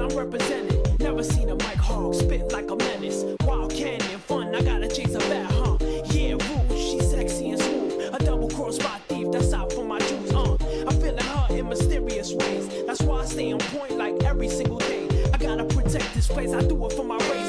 I'm representing. Never seen a mic hog spit like a menace. Wild canyon fun, I gotta chase a bat, huh? Yeah, rude, she's sexy and smooth. A double cross by thief, that's out for my Jews, I'm feeling her in mysterious ways. That's why I stay on point like every single day. I gotta protect this place, I do it for my race,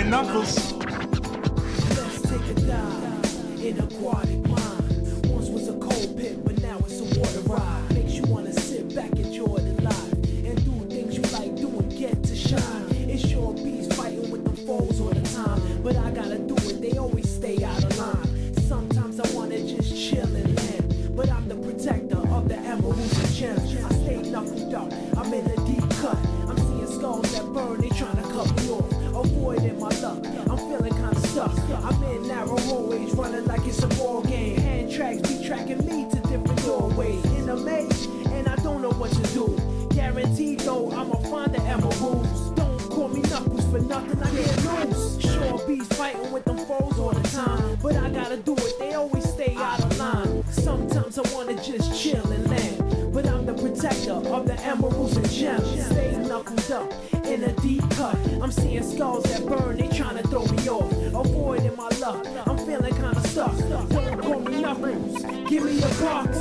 Knuckles. Let's take a dive in aquatic mind. Once was a cold pit, but now it's a water ride. Makes you wanna sit back, enjoy the life, and do things you like doing, get to shine. It's your bees fighting with them foes all the time, but I gotta do it, they always stay out of line. Sometimes I wanna just chill and land, but I'm the protector of the emeralds and gems. I stay knuckled up, I'm in a deep cut. I'm seeing skulls that burn, they trying to cut me off. Avoiding my luck, I'm feeling kinda stuck. I'm in narrow hallways, running like it's a ball game. Hand tracks be tracking me to different doorways. In a maze, and I don't know what to do. Guaranteed though, I'ma find the emeralds. Don't call me Knuckles for nothing, I can't lose. Sure bees fighting with them foes all the time, but I gotta do it, they always stay out of line. Sometimes I wanna just chill and land, but I'm the protector of the emeralds and gems. Stay knuckled up in a deep cut. I'm seeing skulls that burn, they trying to throw me off. Avoiding my luck, I'm feeling kinda stuck. Don't call me Knuckles, give me a box.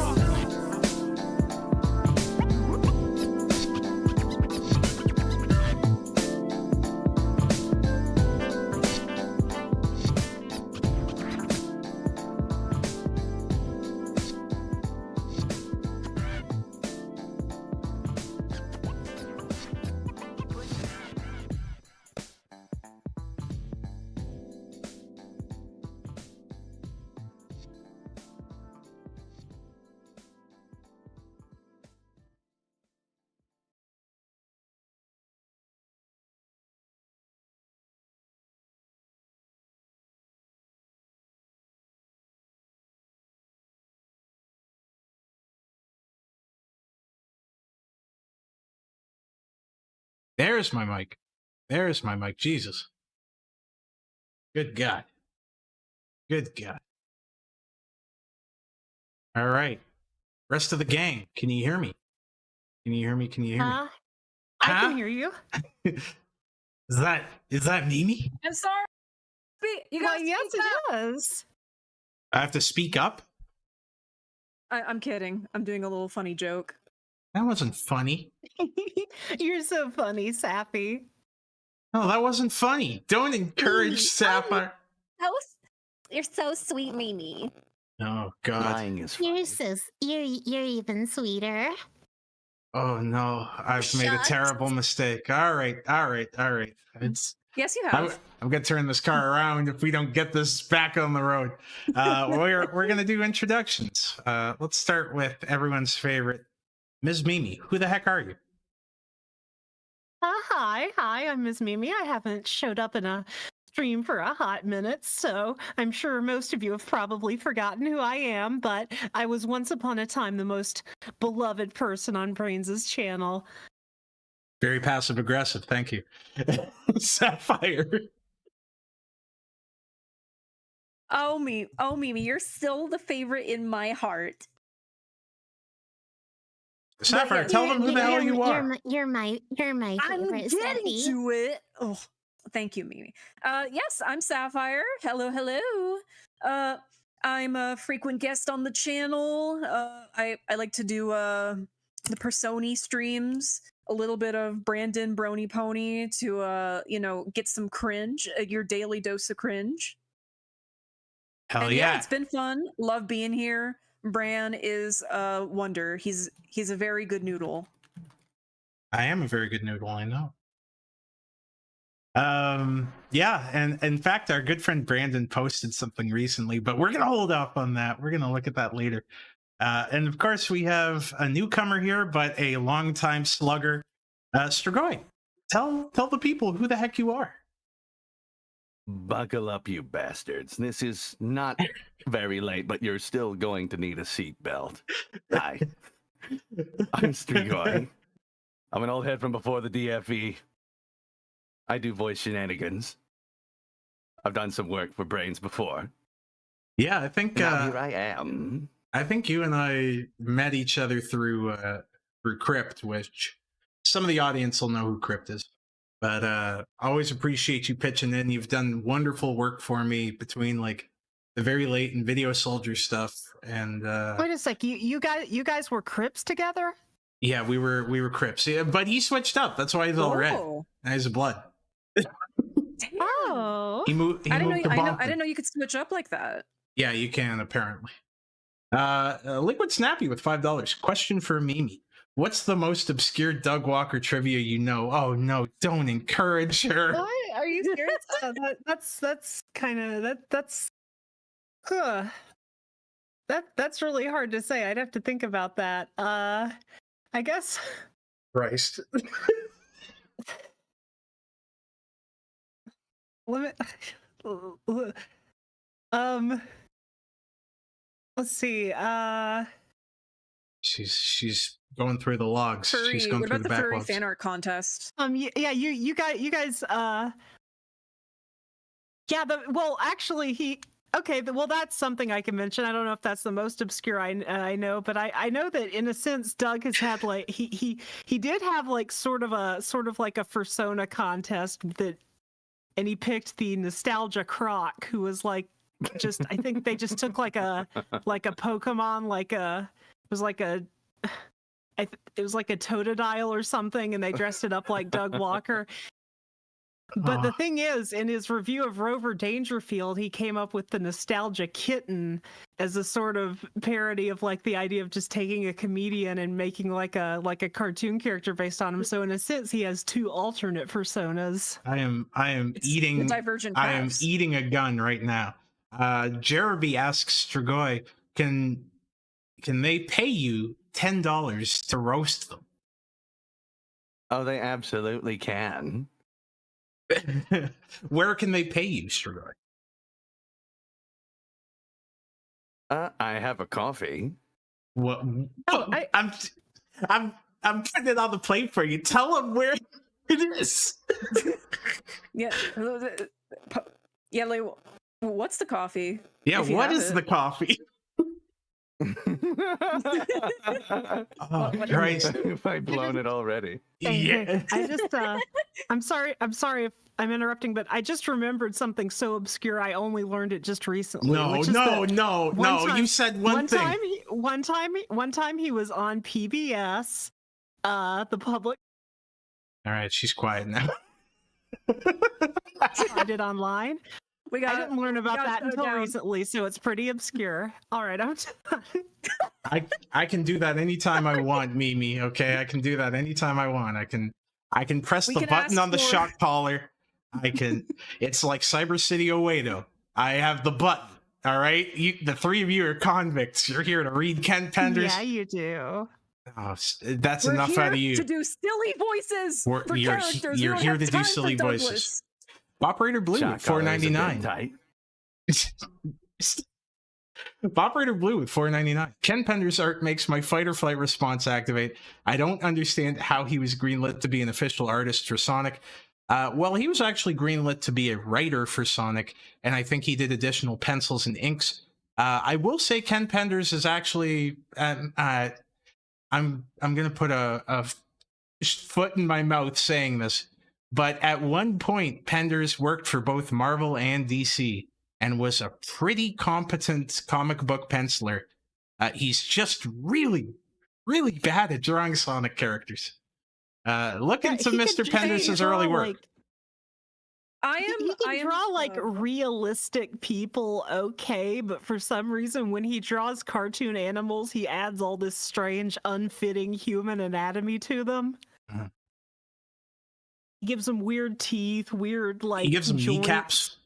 There's my mic. There's my mic. Jesus. Good God. Good God. All right. Rest of the gang. Can you hear me? Can you hear me? Can you hear me? I can hear you. Is that Mimi? I'm sorry. You guys, yes, it does. I have to speak up? I'm kidding. I'm doing a little funny joke. That wasn't funny. You're so funny, Sappy. No, that wasn't funny. Don't encourage Sapphire. You're so sweet, Mimi. Oh God. Lying is funny. You're even sweeter. Oh no, I've made a terrible mistake. All right. It's Yes, you have. I'm gonna turn this car around if we don't get this back on the road. We're gonna do introductions. Let's start with everyone's favorite, MizzMimi. Who the heck are you? Hi, I'm MizzMimi. I haven't showed up in a stream for a hot minute, so I'm sure most of you have probably forgotten who I am, but I was once upon a time the most beloved person on Brainz's channel. Very passive aggressive. Thank you, Sapphire. Oh, Mimi, you're still the favorite in my heart. Sapphire, tell them who the hell you are. You're my favorite. I'm getting Sappy. to it. Oh, thank you, Mimi. Yes, I'm Sapphire. Hello. I'm a frequent guest on the channel. I like to do the Persona streams, a little bit of Brandon Brony Pony to get some cringe, your daily dose of cringe. Hell And yeah. it's been fun. Love being here. Bran is a wonder. He's a very good noodle. I am a very good noodle, I know. Yeah, and in fact, our good friend Brandon posted something recently, but we're gonna hold off on that. We're gonna look at that later. And of course, we have a newcomer here, but a longtime slugger, Strigoi. Tell the people who the heck you are. Buckle up, you bastards. This is not very late, but you're still going to need a seatbelt. Hi. I'm Strigoi. I'm an old head from before the DFE. I do voice shenanigans. I've done some work for Brainz before. Yeah, I think Now here I am. I think you and I met each other through Crypt, which some of the audience will know who Crypt is. But always appreciate you pitching in. You've done wonderful work for me between like the very late and Video Soldier stuff and Wait a sec, you guys were Crips together? yeah, we were Crips. Yeah, but he switched up. That's why he's all red. Oh. Now he's a blood. Damn. Oh. He moved. I didn't to know. I Boston. didn't know you could switch up like that. Yeah, you can apparently. Liquid Snappy with $5. Question for Mimi. What's the most obscure Doug Walker trivia you know? Oh no, don't encourage her. What? Are you serious? That's kind of that's that's really hard to say. I'd have to think about that. I guess. Christ. Let's see. She's going through the logs. She's going What through about the the furry backlogs. fan art contest? Yeah, you guys yeah, well actually well that's something I can mention. I don't know if that's the most obscure I know, but I know that in a sense Doug has had like he did have like sort of like a persona contest and he picked the Nostalgia Croc, who was like I think they just took like a Pokemon, it was like a Totodile or something, and they dressed it up like Doug Walker. But the thing is, in his review of Rover Dangerfield, he came up with the Nostalgia Kitten as a sort of parody of like the idea of just taking a comedian and making like a cartoon character based on him. So in a sense, he has two alternate personas. I am It's eating. the divergent I am paths. eating a gun right now. Jeremy asks Strigoi, can they pay you $10 to roast them? Oh, they absolutely can. Where can they pay you, Strigoi? I have a coffee. What? Oh, I'm putting it on the plate for you. Tell them where. It is. Yeah. Yeah, like, what's the coffee? Yeah, If you what have is it. the coffee? Oh, Christ. If I've blown it already. Yeah. I just I'm sorry if I'm interrupting, but I just remembered something so obscure I only learned it just recently. No, which is no, that no, one no. time- You said one thing. One time he was on PBS, the public All right, she's quiet now. started online. We I got. didn't learn about gotta that slow until down. recently, so it's pretty obscure. All right, I can do that anytime I want, Mimi. Okay, I can do that anytime I want. I can press We the can button ask on the for- shock collar. I can. It's like Cyber City Oedo. I have the button. All right, the three of you are convicts. You're here to read Ken Penders. yeah, you do. Oh, that's We're enough here out of you. to do silly voices We're- for you're- characters. you're We don't here have to do time for silly Douglas. voices. Operator Blue Shock at collar is a bit $4.99. tight. Operator Blue at $4.99. Ken Penders' art makes my fight or flight response activate. I don't understand how he was greenlit to be an official artist for Sonic. Well, he was actually greenlit to be a writer for Sonic, and I think he did additional pencils and inks. I will say Ken Penders is actually. I'm gonna put a foot in my mouth saying this, but at one point, Penders worked for both Marvel and DC and was a pretty competent comic book penciler. He's just really, really bad at drawing Sonic characters. Look into He Mr. could- Penders' he could early draw, work. like- I He am. can I am, draw like realistic people, okay, but for some reason, when he draws cartoon animals, he adds all this strange, unfitting human anatomy to them. Mhm. He gives them weird teeth, weird like. He gives him joints. kneecaps.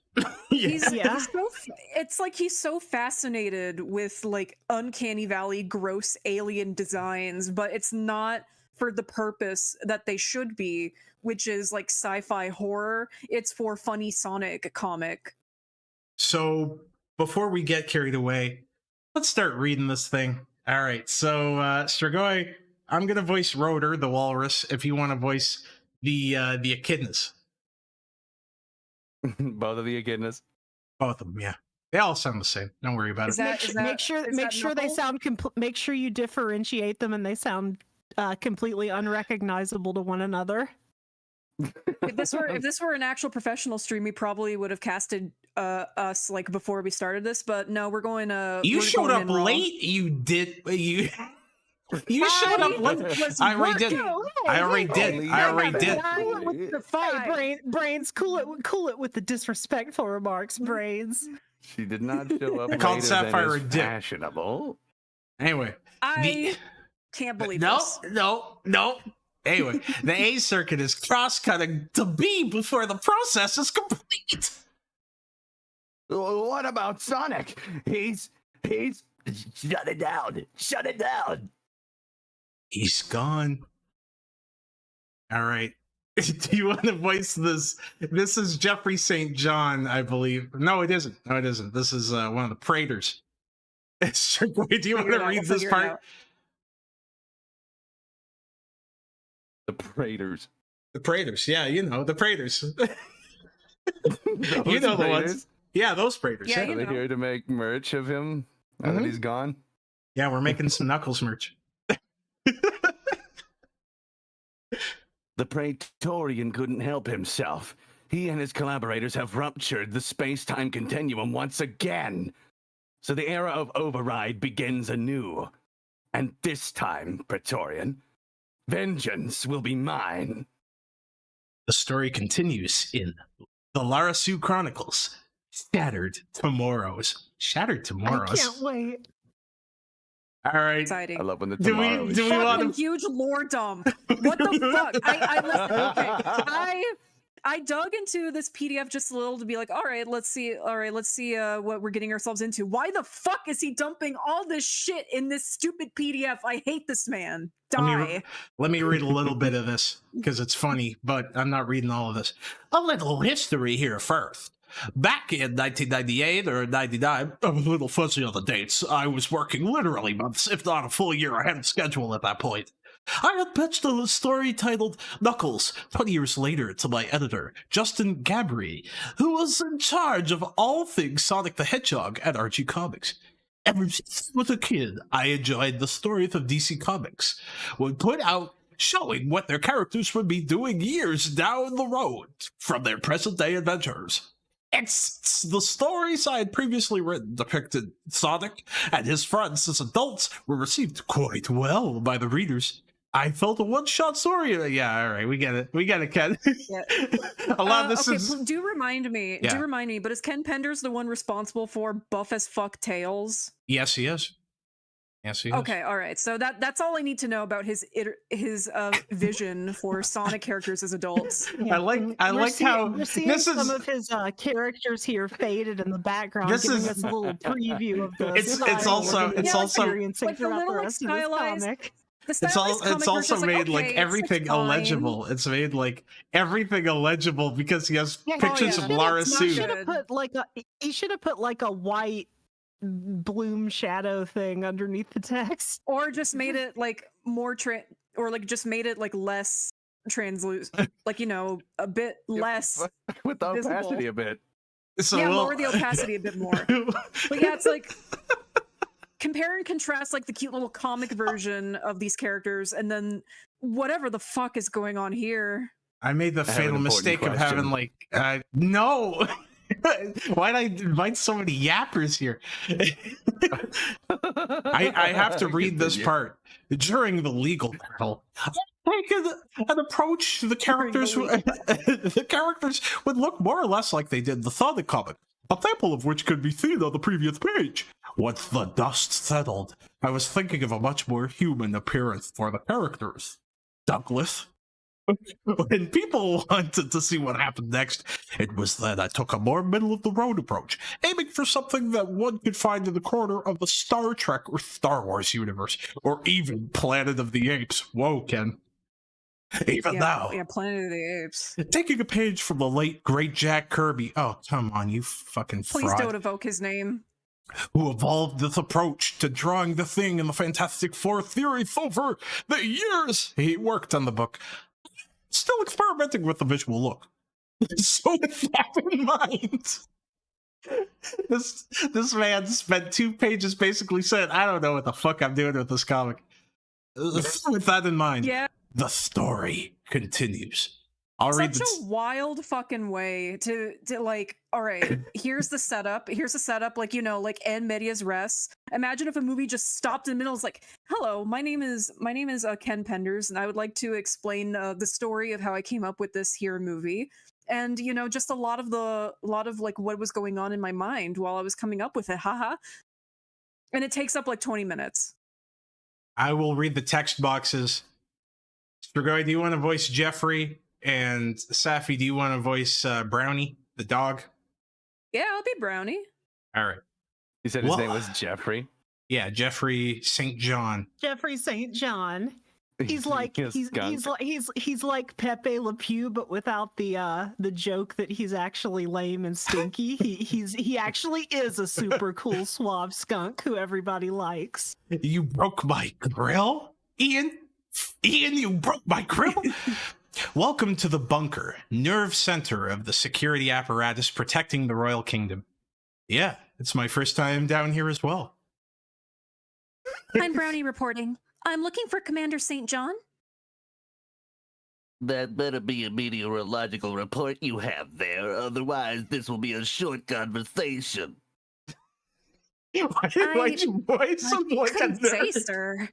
He's, Yeah. he's so, it's like he's so fascinated with like uncanny valley gross alien designs, but it's not for the purpose that they should be, which is like sci-fi horror. It's for funny Sonic comic. So before we get carried away, let's start reading this thing. All right. So Strigoi, I'm gonna voice Rotor, the walrus, if you want to voice the echidnas. Both of the echidnas. Both of them, yeah. They all sound the same. Don't worry about Is it. that- Make sure is that they Knuckles? sound make sure you differentiate them and they sound completely unrecognizable to one another. If this were an actual professional stream, we probably would have casted us like before we started this. But no, we're going. You we're showed going up in raw. late. You did. You showed up late. was I already did. working. I already did. I already did. Cool it with the fight, Fine. Brainz. Cool it with the disrespectful remarks, Brainz. She did not show up I called later Sapphire than a is dick. fashionable. Anyway. I can't believe No, this. no. Anyway, the A circuit is cross-cutting to B before the process is complete. What about Sonic? He's shut it down. Shut it down. He's gone. All right. Do you want to voice this? This is Jeffrey St. John, I believe. No, it isn't. No, it isn't. This is one of the Praetors. Do you want to read this part? The Praetors. The Praetors. Yeah, you know, the Praetors. Those You know the Praetors? ones. Yeah, those Praetors. Yeah, Yeah, Are they know. here to make merch of him now that Mhm. he's gone? yeah, we're making some Knuckles merch. The Praetorian couldn't help himself. He and his collaborators have ruptured the space-time continuum once again. So the era of override begins anew. And this time, Praetorian, vengeance will be mine. The story continues in the Lara-Su Chronicles. Shattered Tomorrows. Shattered I Tomorrows. can't wait. All right. Exciting. I love when the Do we- tomorrow is do we shut. want Fucking huge lore dump. What the fuck? I listen, okay. I dug into this PDF just a little to be like, all right, let's see what we're getting ourselves into. Why the fuck is he dumping all this shit in this stupid PDF? I hate this man. Die. Let me read a little bit of this because it's funny, but I'm not reading all of this. A little history here first. Back in 1998 or 99, I'm a little fuzzy on the dates. I was working literally months, if not a full year ahead of schedule at that point. I had pitched a story titled Knuckles 20 years later to my editor, Justin Gabry, who was in charge of all things Sonic the Hedgehog at Archie Comics. Ever since I was a kid, I enjoyed the stories of DC Comics would put out showing what their characters would be doing years down the road from their present-day adventures. The stories I had previously written depicted Sonic and his friends as adults were received quite well by the readers. I felt a one-shot story. Yeah, all right, we get it, Ken. Yeah. A lot of this okay, is... do remind me. Yeah. Do remind me. But is Ken Penders the one responsible for buff as fuck Tails? Yes, he is. Yes, he is. Okay, all right. So that's all I need to know about his vision for Sonic characters as adults. I like how we're seeing this some is of his characters here faded in the background, This giving is- us a little preview of the It's style also- we're gonna it's be also- experiencing like the throughout little, the like, rest of this stylized- comic. The it's stylized comic also version's made okay, like it's, everything fine. illegible. It's made like everything illegible because he has Yeah, pictures yeah. of It's Lara-Su. He should have put like a white bloom shadow thing underneath the text. Or just made it like more or like just made it like less translucent, like, you know, a bit less. with the visible. opacity a bit. So Yeah, we'll- lower the opacity a bit more. But yeah, it's like compare and contrast like the cute little comic version of these characters and then whatever the fuck is going on here. I made the I have an fatal important mistake of having question. like no. Why'd I invite so many yappers here? I have to read this Continue. part. During the legal battle, taken an approach to the characters. The characters would look more or less like they did in the Sonic comic, a sample of which could be seen on the previous page. Once the dust settled, I was thinking of a much more human appearance for the characters. Douglas. When people wanted to see what happened next, it was then I took a more middle-of-the-road approach, aiming for something that one could find in the corner of the Star Trek or Star Wars universe, or even Planet of the Apes. Whoa, Ken. Even now. Yeah, Planet of the Apes. Taking a page from the late, great Jack Kirby. Oh, come on, you fucking Please fraud. don't evoke his name. Who evolved this approach to drawing the Thing in the Fantastic Four theories over the years he worked on the book. Still experimenting with the visual look. So with that in mind, this man spent 2 pages basically saying, I don't know what the fuck I'm doing with this comic. With that in mind, Yeah. the story continues. I'll read Such this. a wild fucking way to like, all right, here's the setup, like, you know, like en medias res. Imagine if a movie just stopped in the middle. It's like, hello, my name is Ken Penders, and I would like to explain the story of how I came up with this here movie, and you know, just a lot of like what was going on in my mind while I was coming up with it, haha. And it takes up like 20 minutes. I will read the text boxes. Strigoi, do you want to voice Jeffrey? And Safi, do you want to voice Brownie, the dog? Yeah, I'll be Brownie. All right. He said his Well- name was Jeffrey. Yeah, Jeffrey St. John. Jeffrey St. John. He's like a he's skunk. like Pepe Le Pew, but without the joke that he's actually lame and stinky. He actually is a super cool suave skunk who everybody likes. You broke my grill? Ian, you broke my grill? Welcome to the bunker, nerve center of the security apparatus protecting the Royal Kingdom. Yeah, it's my first time down here as well. I'm Brownie reporting. I'm looking for Commander St. John. That better be a meteorological report you have there, otherwise this will be a short conversation. Why'd you voice him like a Couldn't say, nerd? sir.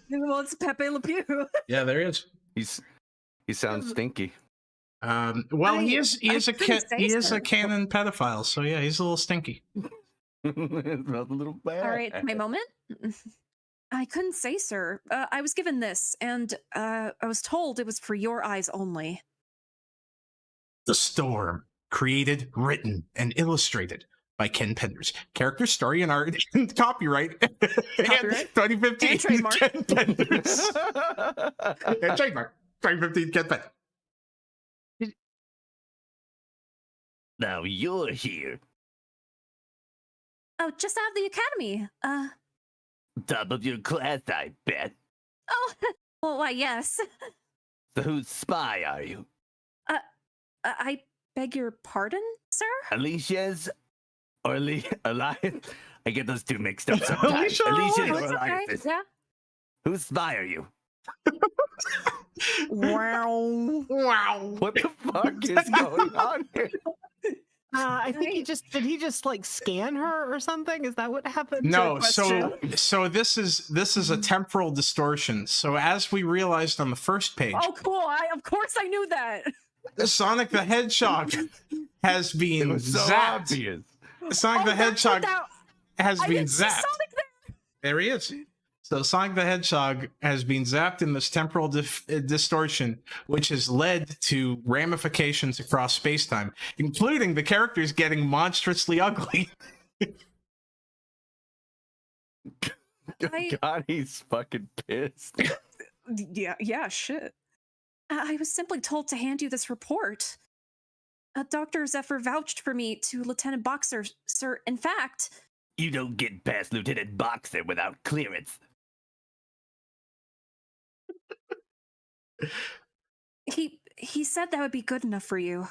Well, it's Pepe Le Pew. Yeah, there is. He sounds stinky. Well, he is a couldn't say so. canon pedophile, so yeah, he's a little stinky. It smells a little bad. All right, my moment. I couldn't say, sir. I was given this, and I was told it was for your eyes only. The Storm, created, written, and illustrated by Ken Penders. Character, story, and art, and copyright. Copyright? 2015 And trademark. Ken Penders. And trademark. 2015 Ken Penders. Now you're here. Oh, just out of the academy. Top of your class, I bet. Oh, well, why, yes. So whose spy are you? I beg your pardon, sir? Alicia's or Elias? I get those two mixed up sometimes. Alicia or Alicia's Oh, or it's okay. Elias's? Yeah. Whose spy are you? Wow. Wow. What the fuck is going on here? I think did he just like scan her or something? Is that what happened? No, Question. so this is a temporal distortion. So as we realized on the first page, Oh, cool. Of course I knew that. Sonic the Hedgehog has It been was so zapped. obvious. Sonic the that's what Hedgehog that- has I been didn't see zapped. Sonic there. There he is. So Sonic the Hedgehog has been zapped in this temporal distortion, which has led to ramifications across space-time, including the characters getting monstrously ugly. God, he's fucking pissed. Yeah, shit. I was simply told to hand you this report. Dr. Zephyr vouched for me to Lieutenant Boxer, sir. In fact, You don't get past Lieutenant Boxer without clearance. he said that would be good enough for you.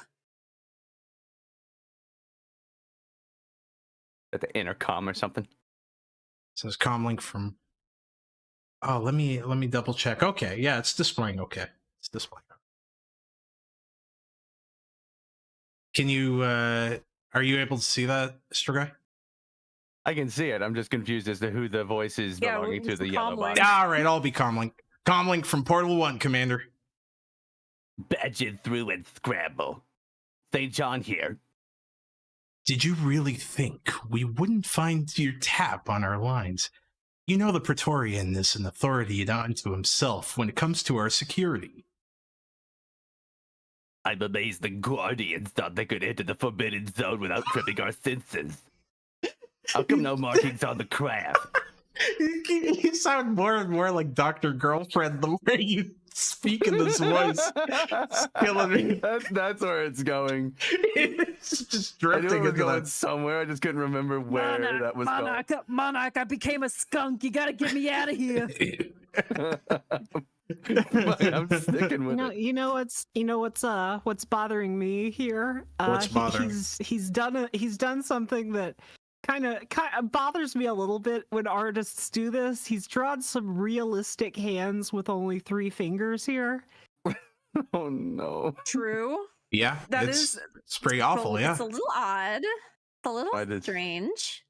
At the intercom or something. Says comlink from. Oh, let me double check. Okay, yeah, it's displaying. Okay, it's displaying. Can you? Are you able to see that, Strigoi? I can see it. I'm just confused as to who the voice is Yeah, belonging to who's the the yellow comlink? box. All right, I'll be comlink. Comlink from Portal 1, Commander. Badge it through and scramble. St. John here. Did you really think we wouldn't find your tap on our lines? You know the Praetorian is an authority unto himself when it comes to our security. I'm amazed the Guardians thought they could enter the Forbidden Zone without tripping our senses. How come no markings on the craft? You sound more and more like Dr. Girlfriend the way you speak in this voice. It's killing me. That's where it's going. It's just I knew it drifting was into going that. somewhere. I just couldn't remember where that was going. Monarch, I became a skunk. You gotta get me out of here. I'm sticking with it. You know what's bothering me here? What's bothering? He's done something that kind of bothers me a little bit when artists do this. He's drawn some realistic hands with only 3 fingers here. Oh no. True. Yeah, That it's is pretty awful. Yeah. It's a little odd. It's a little Why did- strange.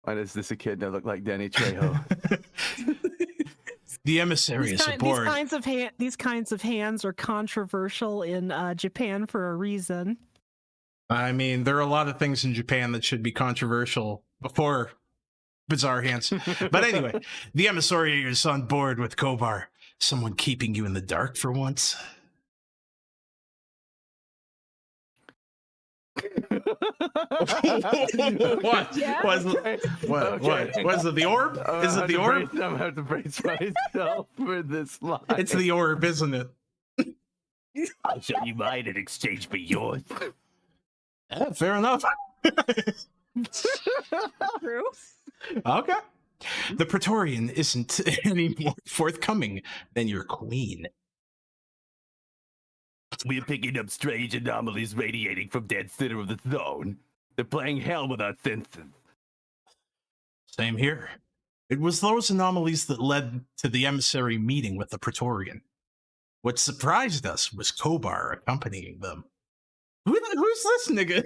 Why does this kid that look like Danny Trejo? The emissary is aboard. These kinds of hands are controversial in Japan for a reason. I mean, there are a lot of things in Japan that should be controversial before bizarre hands. But anyway, the emissary is on board with Kobar. Someone keeping you in the dark for once. What? Yeah. Was Okay. what? Okay. What? Was it the orb? Is it the orb? I'm gonna have to brace myself for this line. It's the orb, isn't it? I'll show you mine in exchange for yours. Yeah, fair enough. True. Okay. The Praetorian isn't any more forthcoming than your queen. We're picking up strange anomalies radiating from dead center of the zone. They're playing hell with our senses. Same here. It was those anomalies that led to the emissary meeting with the Praetorian. What surprised us was Kobar accompanying them. Who's this nigga?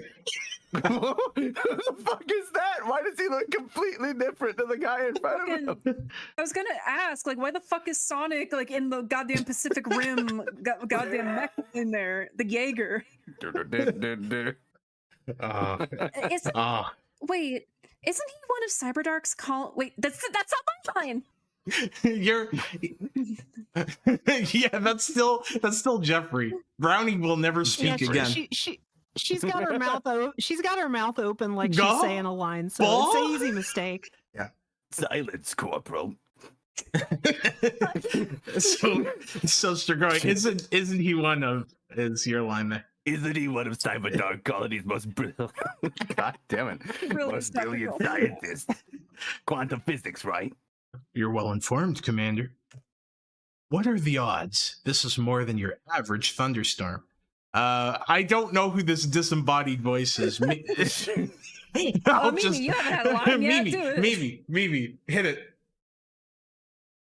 Who the fuck is that? Why does he look completely different to the guy in front of him? I was gonna ask, like, why the fuck is Sonic like in the goddamn Pacific Rim, goddamn mech in there, the Jaeger? Is, wait, isn't he one of Cyberdark's call? Wait, that's not my line. You're yeah, that's still Jeffrey. Brownie will never speak Yeah, again. she's got her mouth she's got her mouth open like Go. she's saying a line, so it's an easy mistake. Silence, Corporal. so Strigoi, isn't he one of is your line there? Isn't he one of Cyberdark Colony's most brilliant, God damn it. most brilliant scientists? Quantum physics, right? You're well informed, Commander. What are the odds this is more than your average thunderstorm? I don't know who this disembodied voice is. Mimi, you haven't had a line yet. Do it. Mimi, hit it.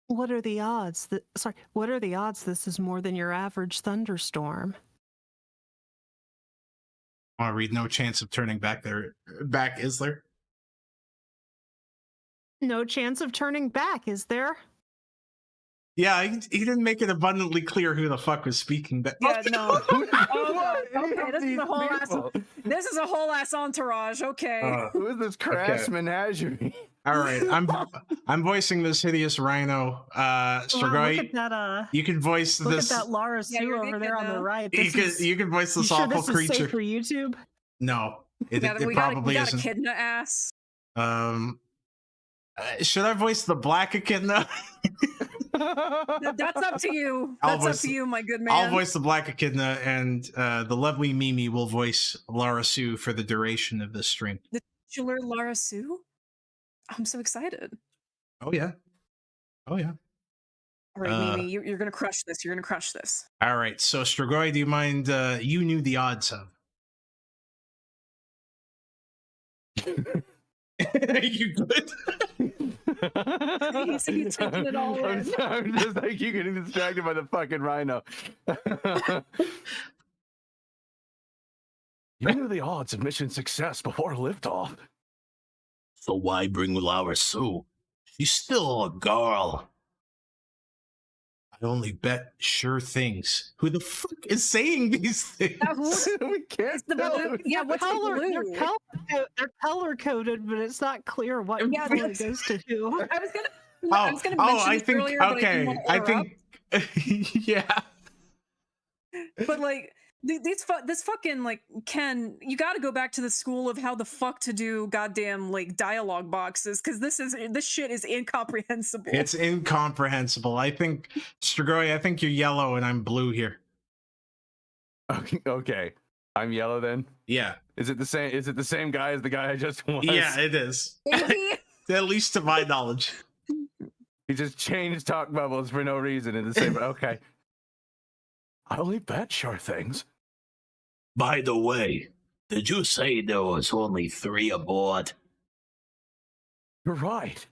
What are the odds that? Sorry, what are the odds this is more than your average thunderstorm? I want to read. No chance of turning back there. Back, is there? No chance of turning back, is there? Yeah, he didn't make it abundantly clear who the fuck was speaking. That Yeah, no. Okay, this is a whole ass entourage. Okay. Who is this crass menagerie? All right, I'm voicing this hideous rhino. Strigoi, look at that, you can voice look this. at that Lara-Su you're over there on the now. right. You can voice this you sure awful this is creature. safe for YouTube? No, it we probably got isn't. a echidna ass. Should I voice the black echidna? That's up to you. I'll That's up voice- to you, my good man. I'll voice the black echidna, and the lovely Mimi will voice Lara-Su for the duration of this stream. the titular Lara-Su. I'm so excited. Oh yeah. All right, Mimi, you're gonna crush this. You're gonna crush this. All right. So Strigoi, do you mind? You knew the odds of. You good? He's taking it all in. I'm just like you getting distracted by the fucking rhino. You knew the odds of mission success before liftoff. So why bring Lara-Su? She's still a girl. I only bet sure things. Who the fuck is saying these things? We can't tell. Yeah, what's the blue? They're color coded, but it's not clear what Yeah, really that's- goes to who. I was gonna mention I this think earlier, but okay. I think yeah. But like this fucking like Ken, you got to go back to the school of how the fuck to do goddamn like dialogue boxes because this shit is incomprehensible. It's incomprehensible. I think Strigoi, I think you're yellow and I'm blue here. Okay. I'm yellow then. Yeah. Is it the same? Is it the same guy as the guy I just was? Yeah, it is. Maybe. At least to my knowledge. He just changed talk bubbles for no reason in the same. Okay. I only bet sure things. By the way, did you say there was only 3 aboard? You're right.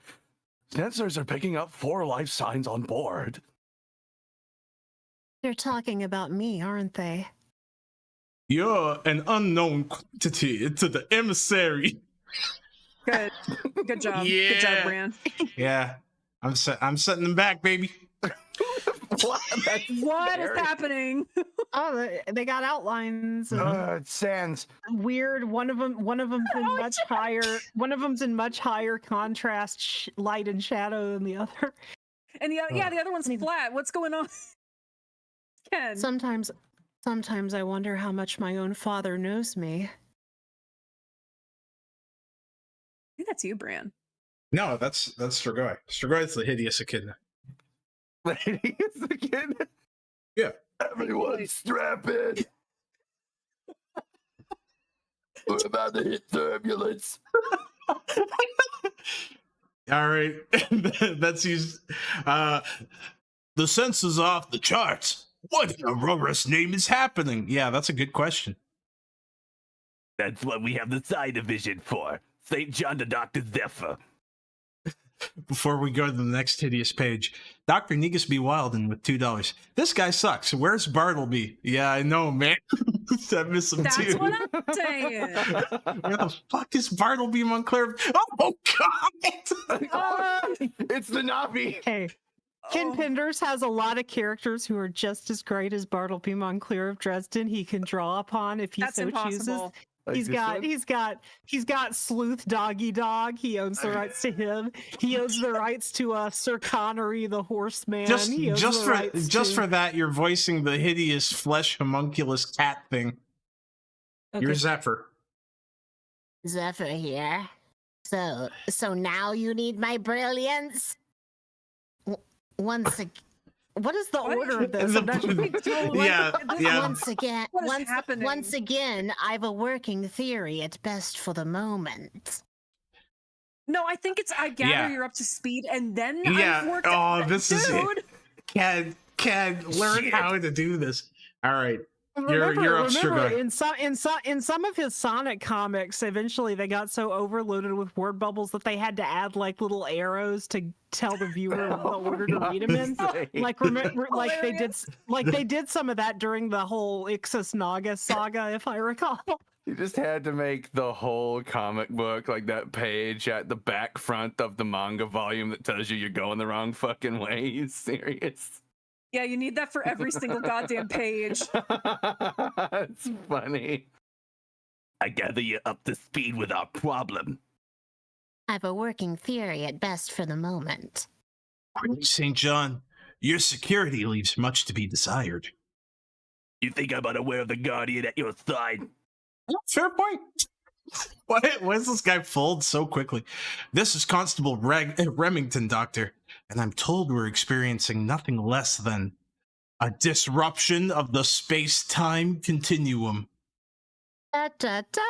Sensors are picking up 4 life signs on board. They're talking about me, aren't they? You're an unknown quantity to the emissary. Good job. Good job, Yeah. Bran. Yeah. I'm setting them back, baby. What is happening? Oh, they got outlines. And It stands. weird. One of them's in Oh, much higher. One of them's in much higher contrast, light and shadow than the other. And the other one's flat. What's going on? Ken. Sometimes I wonder how much my own father knows me. I think that's you, Bran. No, that's Strigoi. Strigoi's the hideous echidna. It's the kid. Yeah. Everyone strap in. We're about to hit turbulence. All right. That's used. The sensor's off the charts. What in Aurora's name is happening? Yeah, that's a good question. That's what we have the side division for. St. John to Dr. Zephyr. Before we go to the next hideous page, Dr. Negus B. Wilden with $2. This guy sucks. Where's Bartleby? Yeah, I know, man. I miss him That's too. what I'm saying. Where the fuck is Bartleby Montclair? Oh, God! It's the Navi. Hey, Ken Oh. Penders has a lot of characters who are just as great as Bartleby Montclair of Dresden. He can draw upon if he That's so impossible. chooses. He's got Sleuth Doggy Dog. He owns the rights to him. He owns the rights to Sir Connery the Horseman. He owns just the for rights just to... for that, you're voicing the hideous flesh homunculus cat thing. Okay. You're Zephyr. Zephyr here. So now you need my brilliance? Once again. What is the order of this? The- I'm not sure. yeah. Once again, What is happening? once again, I've a working theory at best for the moment. No, I think it's I gather Yeah. you're up to speed and then Yeah. I've worked Oh, out. this is it. Dude, Can learn Shit. how to do this. All right. You're up, Strigoi. in some of his Sonic comics, eventually they got so overloaded with word bubbles that they had to add like little arrows to tell the viewer the order to read them in. Like remember, like they did some of that during the whole Ixis Naga saga, if I recall. You just had to make the whole comic book like that page at the back front of the manga volume that tells you you're going the wrong fucking way. You serious? Yeah, you need that for every single goddamn page. It's funny. I gather you're up to speed with our problem. I've a working theory at best for the moment. St. John, your security leaves much to be desired. You think I'm unaware of the Guardian at your side? Fair point. Why is this guy fold so quickly? This is Constable Remington, Doctor, and I'm told we're experiencing nothing less than a disruption of the space-time continuum. Da, da, da.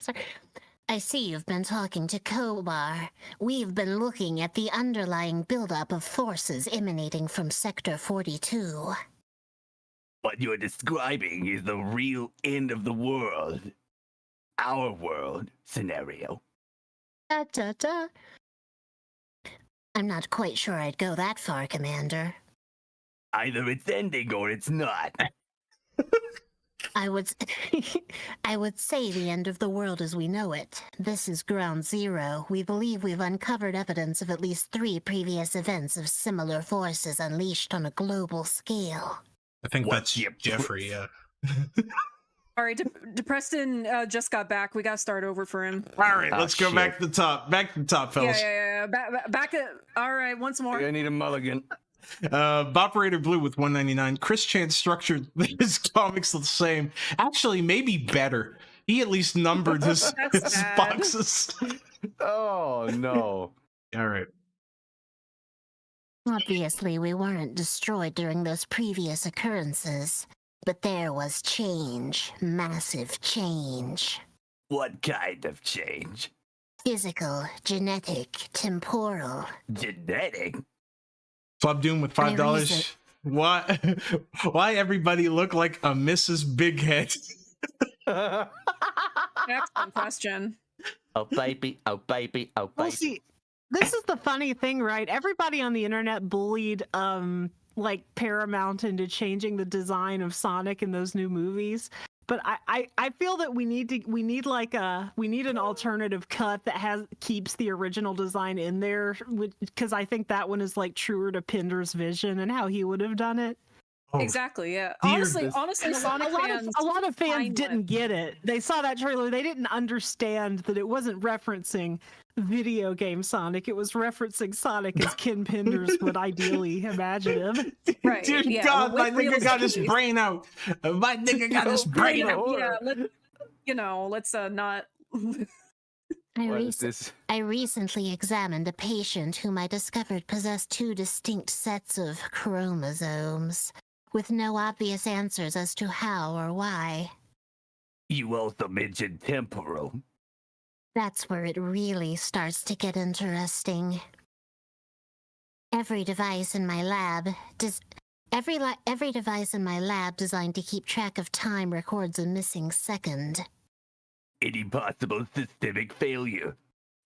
Sorry. I see you've been talking to Kobar. We've been looking at the underlying buildup of forces emanating from Sector 42. What you're describing is the real end of the world. Our world scenario. Da, da, da. I'm not quite sure I'd go that far, Commander. Either it's ending or it's not. I would say the end of the world as we know it. This is ground zero. We believe we've uncovered evidence of at least 3 previous events of similar forces unleashed on a global scale. I think What's that's your Jeffrey, yeah. All right, DePreston just got back. We got to start over for him. All right, Oh, let's go shit. back to the top. Back to the top, fellas. Yeah. Back at. All right, once more. I need a mulligan. Operator Blue with 199. Chris Chan structured his comics the same. Actually, maybe better. He at least numbered his bad. boxes. Oh, no. All right. Obviously, we weren't destroyed during those previous occurrences. But there was change. Massive change. What kind of change? Physical, genetic, temporal. Genetic? Club Doom with I $5. reason- Why everybody look like a Mrs. Big Head? Excellent question. Oh, baby. Oh, baby. Oh, Well, baby. see, this is the funny thing, right? Everybody on the internet bullied like Paramount into changing the design of Sonic in those new movies. But I feel that we need an alternative cut that keeps the original design in there, because I think that one is like truer to Penders' vision and how he would have done it. Oh, Exactly. Yeah. dear Honestly, Sonic fans. A lot of fans fine didn't with. get it. They saw that trailer. They didn't understand that it wasn't referencing video game Sonic. It was referencing Sonic as Ken Penders would ideally imagine him. Right, Dear yeah, God, my with nigga got his realistic brain out. My nigga got his brain out. Yeah, let's not. What is this? I recently examined a patient whom I discovered possessed 2 distinct sets of chromosomes, with no obvious answers as to how or why. You also mentioned temporal. That's where it really starts to get interesting. Every device in my lab designed to keep track of time records a missing second. Any possible systemic failure?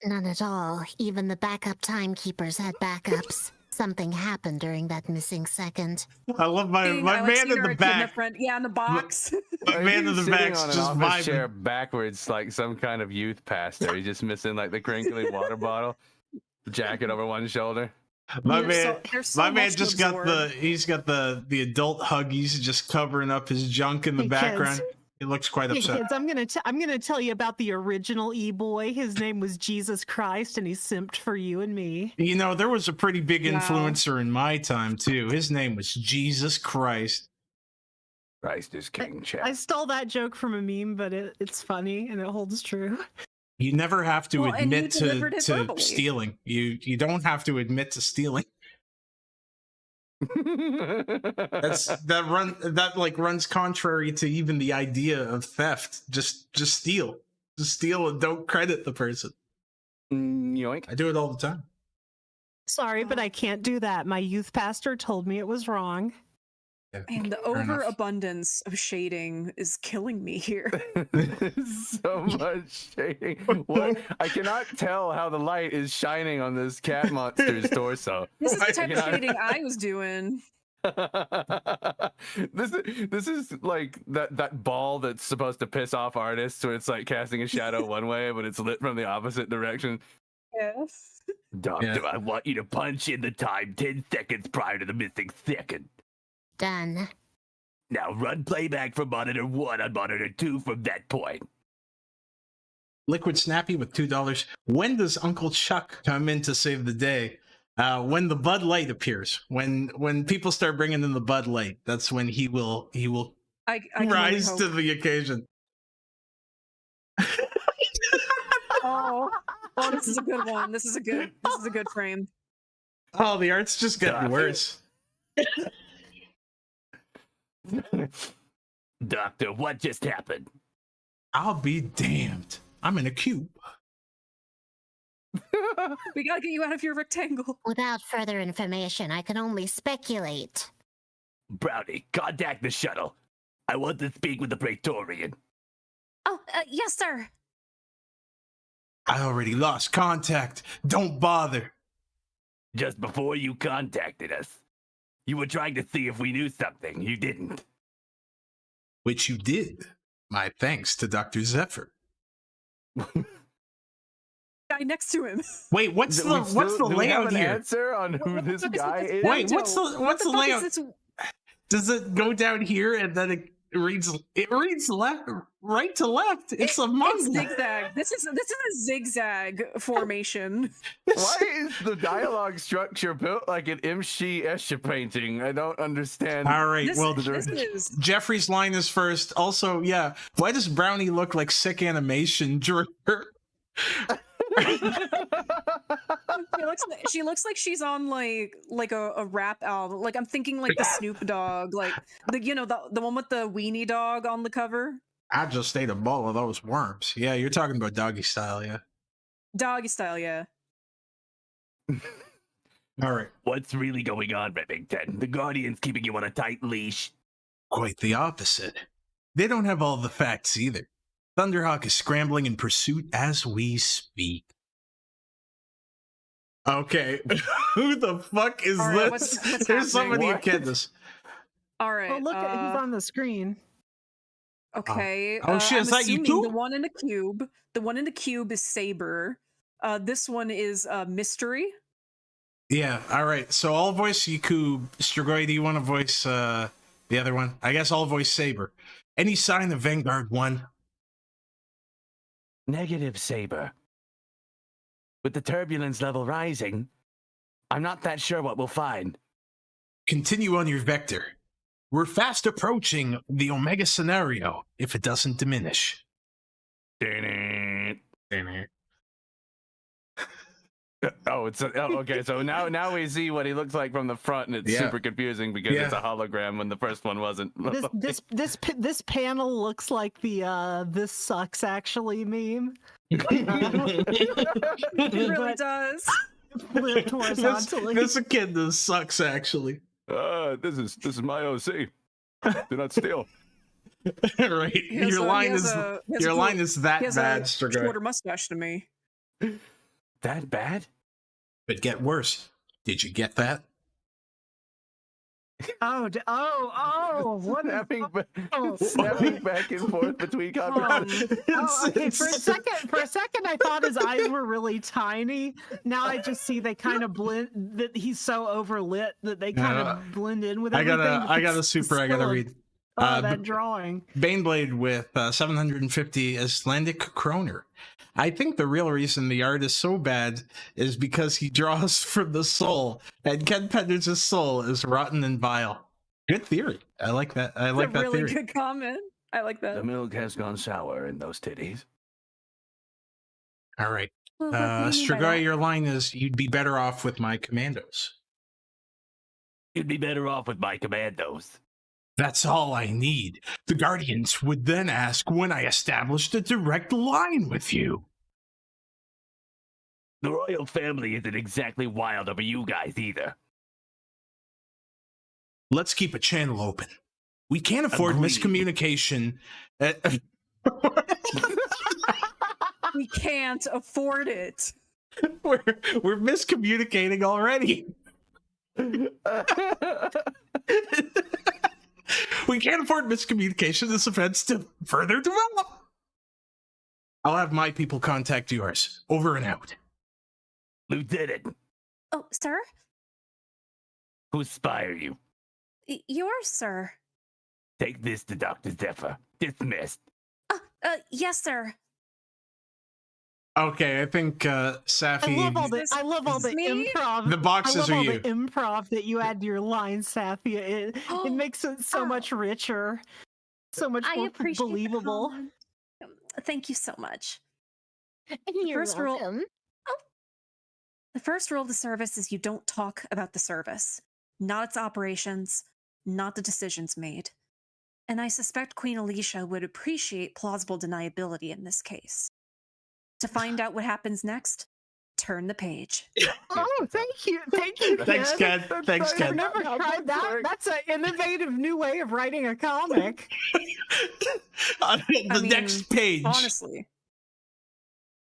None at all. Even the backup timekeepers had backups. Something happened during that missing second. I love my man in the back. Yeah, in the box. My Are man you in the sitting back's on an just office chair vibing. backwards like some kind of youth pastor. He's just missing like the crinkly water bottle, jacket over one shoulder. My There's man, there's so my man much to just got absorb. he's got the adult Huggies just covering up his junk in the Hey, background. kids. He looks quite Hey, upset. kids, I'm gonna tell you about the original E-boy. His name was Jesus Christ, and he simped for you and me. You know, there was a pretty big Wow. influencer in my time too. His name was Jesus Christ. Christ is King, I chat. stole that joke from a meme, but it's funny and it holds true. You never have to Well, and you admit delivered it to verbally. stealing. You don't have to admit to stealing. That runs contrary to even the idea of theft. Just steal. Just steal and don't credit the person. Yoink. I do it all the time. Sorry, but I can't do that. My youth pastor told me it was wrong. Yeah, And the fair enough. overabundance of shading is killing me here. So much shading. What? I cannot tell how the light is shining on this cat monster's torso. This is the type of cannot- shading I was doing. this is like that ball that's supposed to piss off artists, where it's like casting a shadow one way, but it's lit from the opposite direction. Yes. Doctor, I want you to punch in the time 10 seconds prior to the missing second. Done. Now run playback from monitor 1 on monitor 2 from that point. Liquid Snappy with $2. When does Uncle Chuck come in to save the day? When the Bud Light appears. When people start bringing in the Bud Light, that's when he will I can only rise hope. to the occasion. Oh, this is a good one. This is a good frame. Oh, the art's just getting Stop. worse. Doctor, what just happened? I'll be damned. I'm in a cube. We gotta get you out of your rectangle. Without further information, I can only speculate. Brownie, contact the shuttle. I want to speak with the Praetorian. Oh, yes, sir. I already lost contact. Don't bother. Just before you contacted us, you were trying to see if we knew something. You didn't. Which you did. My thanks to Dr. Zephyr. Guy next to him. Wait, what's Do the we what's still- the do we have layout an here? answer on who this guy is? Wait, what's the fuck layout? is this? Does it go down here and then it reads left, right to left? It's a It's manga. zigzag. This is a zigzag formation. Why is the dialogue structure built like an Imshi Escher painting? I don't understand. All right, This, well, this is Jeffrey's line is first. Also, yeah, why does Brownie look like sick animation during her? she looks like she's on like a rap album. Like I'm thinking like the Snoop Dogg, like the one with the weenie dog on the cover. I just ate a bowl of those worms. Yeah, you're talking about Doggy Style, yeah. Doggy style, yeah. All right. What's really going on, Remington? The Guardian's keeping you on a tight leash. Quite the opposite. They don't have all the facts either. Thunderhawk is scrambling in pursuit as we speak. Okay, who the fuck is All right, this? what's There's somebody happening? who can this. All right. Well, look at who's on the screen. Okay. Oh, shit, I'm is that you assuming too? The one in the cube. The one in the cube is Saber. This one is Mystery. Yeah, all right. So I'll voice Yaku. Strigoi, do you want to voice the other one? I guess I'll voice Saber. Any sign of Vanguard 1? Negative, Saber. With the turbulence level rising, I'm not that sure what we'll find. Continue on your vector. We're fast approaching the Omega scenario if it doesn't diminish. Oh, okay. So now we see what he looks like from the front, and it's Yeah. super confusing because it's a hologram when the first one wasn't. This panel looks like the "this sucks" actually meme. It really But- does. Flipped horizontally. This echidna sucks, actually. This is my OC. Do not steal. Right. He has Your a- line he has is a- he has a your cool- line is that He has bad, a Strigoi. shorter mustache than me. That bad? But get worse. Did you get that? What is- Snapping back and forth between comments. okay. For a second, I thought his eyes were really tiny. Now I just see they kind of blend. That he's so overlit that they kind of blend in with I everything. got a It's super I gotta still a- read. Oh, that drawing. Baneblade with 750 Icelandic kroner. I think the real reason the art is so bad is because he draws from the soul, and Ken Penders' soul is rotten and vile. Good theory. I like that. I like That's a that really theory. good comment. I like that. The milk has gone sour in those titties. All right. Well, what do you mean by Strigoi, that? your line is you'd be better off with my commandos. You'd be better off with my commandos. That's all I need. The Guardians would then ask when I established a direct line with you. The royal family isn't exactly wild over you guys either. Let's keep a channel open. We can't afford Agreed. miscommunication. We can't afford it. We're miscommunicating already. We can't afford miscommunication. This event's to further develop. I'll have my people contact yours. Over and out. Lieutenant, Oh, sir? who inspire you? Yours, sir. Take this to Dr. Zephyr. Dismissed. Yes, sir. Okay, I think Safi. I love all the me? improv. The boxes I are love all you. the improv that you add to your lines, Safi. It makes it so much richer, so much I more appreciate the believable. comment. Thank you so much. You're first rule- welcome. The first rule of the service is you don't talk about the service, not its operations, not the decisions made. And I suspect Queen Alicia would appreciate plausible deniability in this case. To find out what happens next, turn the page. Oh, thank you, Ken. Thanks, Ken. Thanks, I've Ken. never tried that. That's an innovative new way of writing a comic. The mean, next page. Honestly.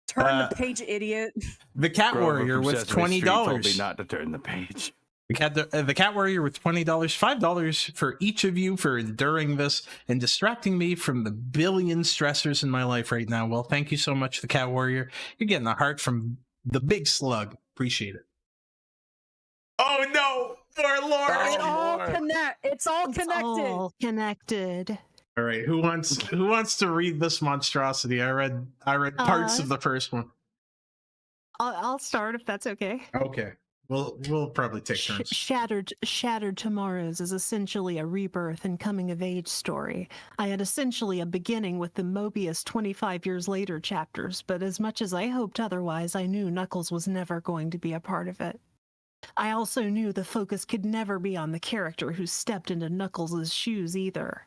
Turn the page, idiot. The Cat Grover Warrior from with Sesame Street told me $20. not to turn the page. The Cat Warrior with $20, $5 for each of you for enduring this and distracting me from the billion stressors in my life right now. Well, thank you so much, the Cat Warrior. You're getting a heart from the big slug. Appreciate it. Oh no, poor Laura. It's all It's connected. all connected. All right, who wants to read this monstrosity? I read parts of the first one. I'll start if that's okay. Okay. We'll probably take turns. Shattered Tomorrows is essentially a rebirth and coming of age story. I had essentially a beginning with the Mobius 25 years later chapters, but as much as I hoped otherwise, I knew Knuckles was never going to be a part of it. I also knew the focus could never be on the character who stepped into Knuckles' shoes either.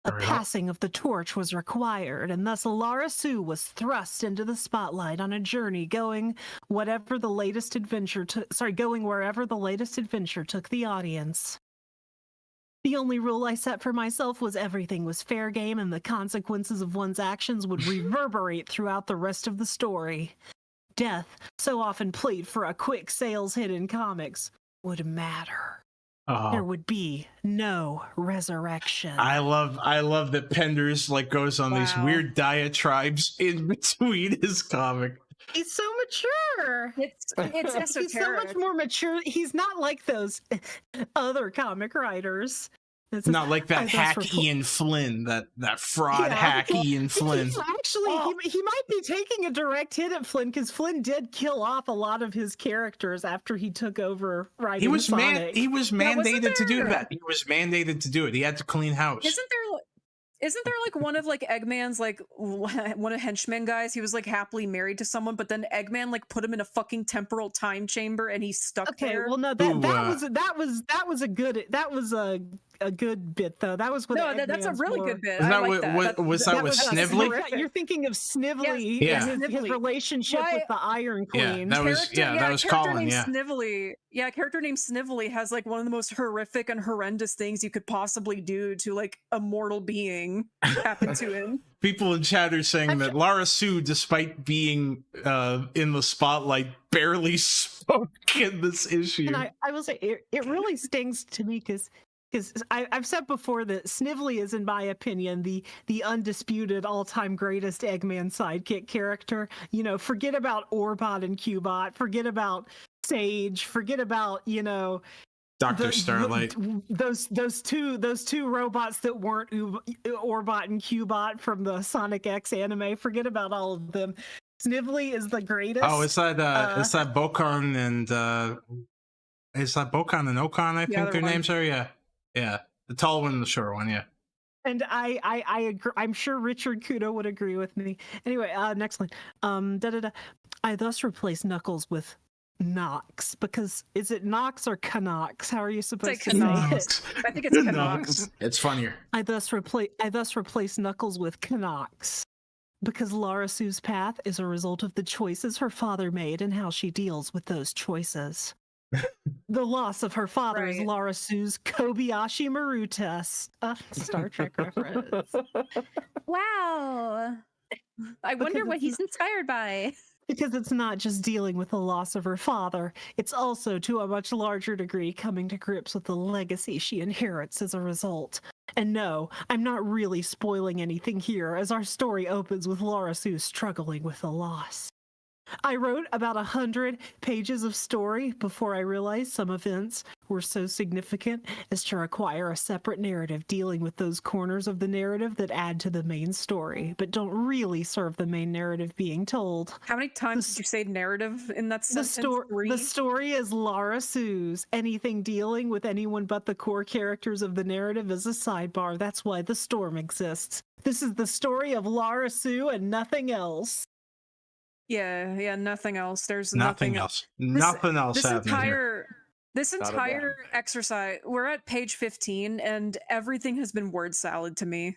A passing of the torch was required, and thus Lara-Su was thrust into the spotlight on a journey going wherever the latest adventure took the audience. The only rule I set for myself was everything was fair game and the consequences of one's actions would reverberate throughout the rest of the story. Death, so often played for a quick sales hit in comics, would matter. There would be no resurrection. I love that Penders goes on these weird diatribes in between his comic. He's so mature. It's esoteric. He's so much more mature. He's not like those other comic writers. It's Not like that I hack guess Ian Flynn, that fraud hack Ian Flynn. Actually, he might be taking a direct hit at Flynn because Flynn did kill off a lot of his characters after he took over writing He was Sonic. he was mandated to do there- that. He was mandated to do it. He had to clean house. Isn't there one of Eggman's one of henchman guys? He was happily married to someone, but then Eggman put him in a fucking temporal time chamber and he's stuck there. Okay, well no, that was a good bit though. That was what that's a really good bit. Was I that like with- that. was that with Snively? You're thinking of Snively, Yes, and his Snively. relationship with the Iron Queen. that was character Colin. named Yeah, Snively. Yeah, a character named Snively has one of the most horrific and horrendous things you could possibly do to a mortal being happen to him. people in chat are saying that Lara-Su, despite being in the spotlight, barely spoke in this issue. And I will say it really stings to me because I've said before that Snively is, in my opinion, the undisputed all-time greatest Eggman sidekick character. You know, forget about Orbot and Cubot, forget about Sage, forget about Dr. Starlight. Those two robots that weren't Orbot and Cubot from the Sonic X anime. Forget about all of them. Snively is the greatest. Oh, is that Bokon and is that Bokon and Okon? I think their names are. Yeah, the tall one and the short one. Yeah. And I agree. I'm sure Richard Kudo would agree with me. Anyway, next line. I thus replace Knuckles with Knox, because is it Knox or Knox? How are you supposed to say it? I think it's Knox. It's funnier. I thus replace Knuckles with Knox. Because Lara-Su's path is a result of the choices her father made and how she deals with those choices. The loss of her father is Right. Lara-Su's Kobayashi Maruta. Star Trek reference. Wow. I wonder Because what it's he's inspired by. Because it's not just dealing with the loss of her father, it's also, to a much larger degree, coming to grips with the legacy she inherits as a result. And no, I'm not really spoiling anything here, as our story opens with Lara-Su struggling with the loss. I wrote about 100 pages of story before I realized some events were so significant as to require a separate narrative dealing with those corners of the narrative that add to the main story, but don't really serve the main narrative being told. How many times did you say narrative in that sentence? The story is Lara-Su's. Anything dealing with anyone but the core characters of the narrative is a sidebar. That's why the storm exists. This is the story of Lara-Su and nothing else. Yeah, nothing else. There's Nothing else. Nothing else This happening here. entire exercise, we're at page 15, and everything has been word salad to me.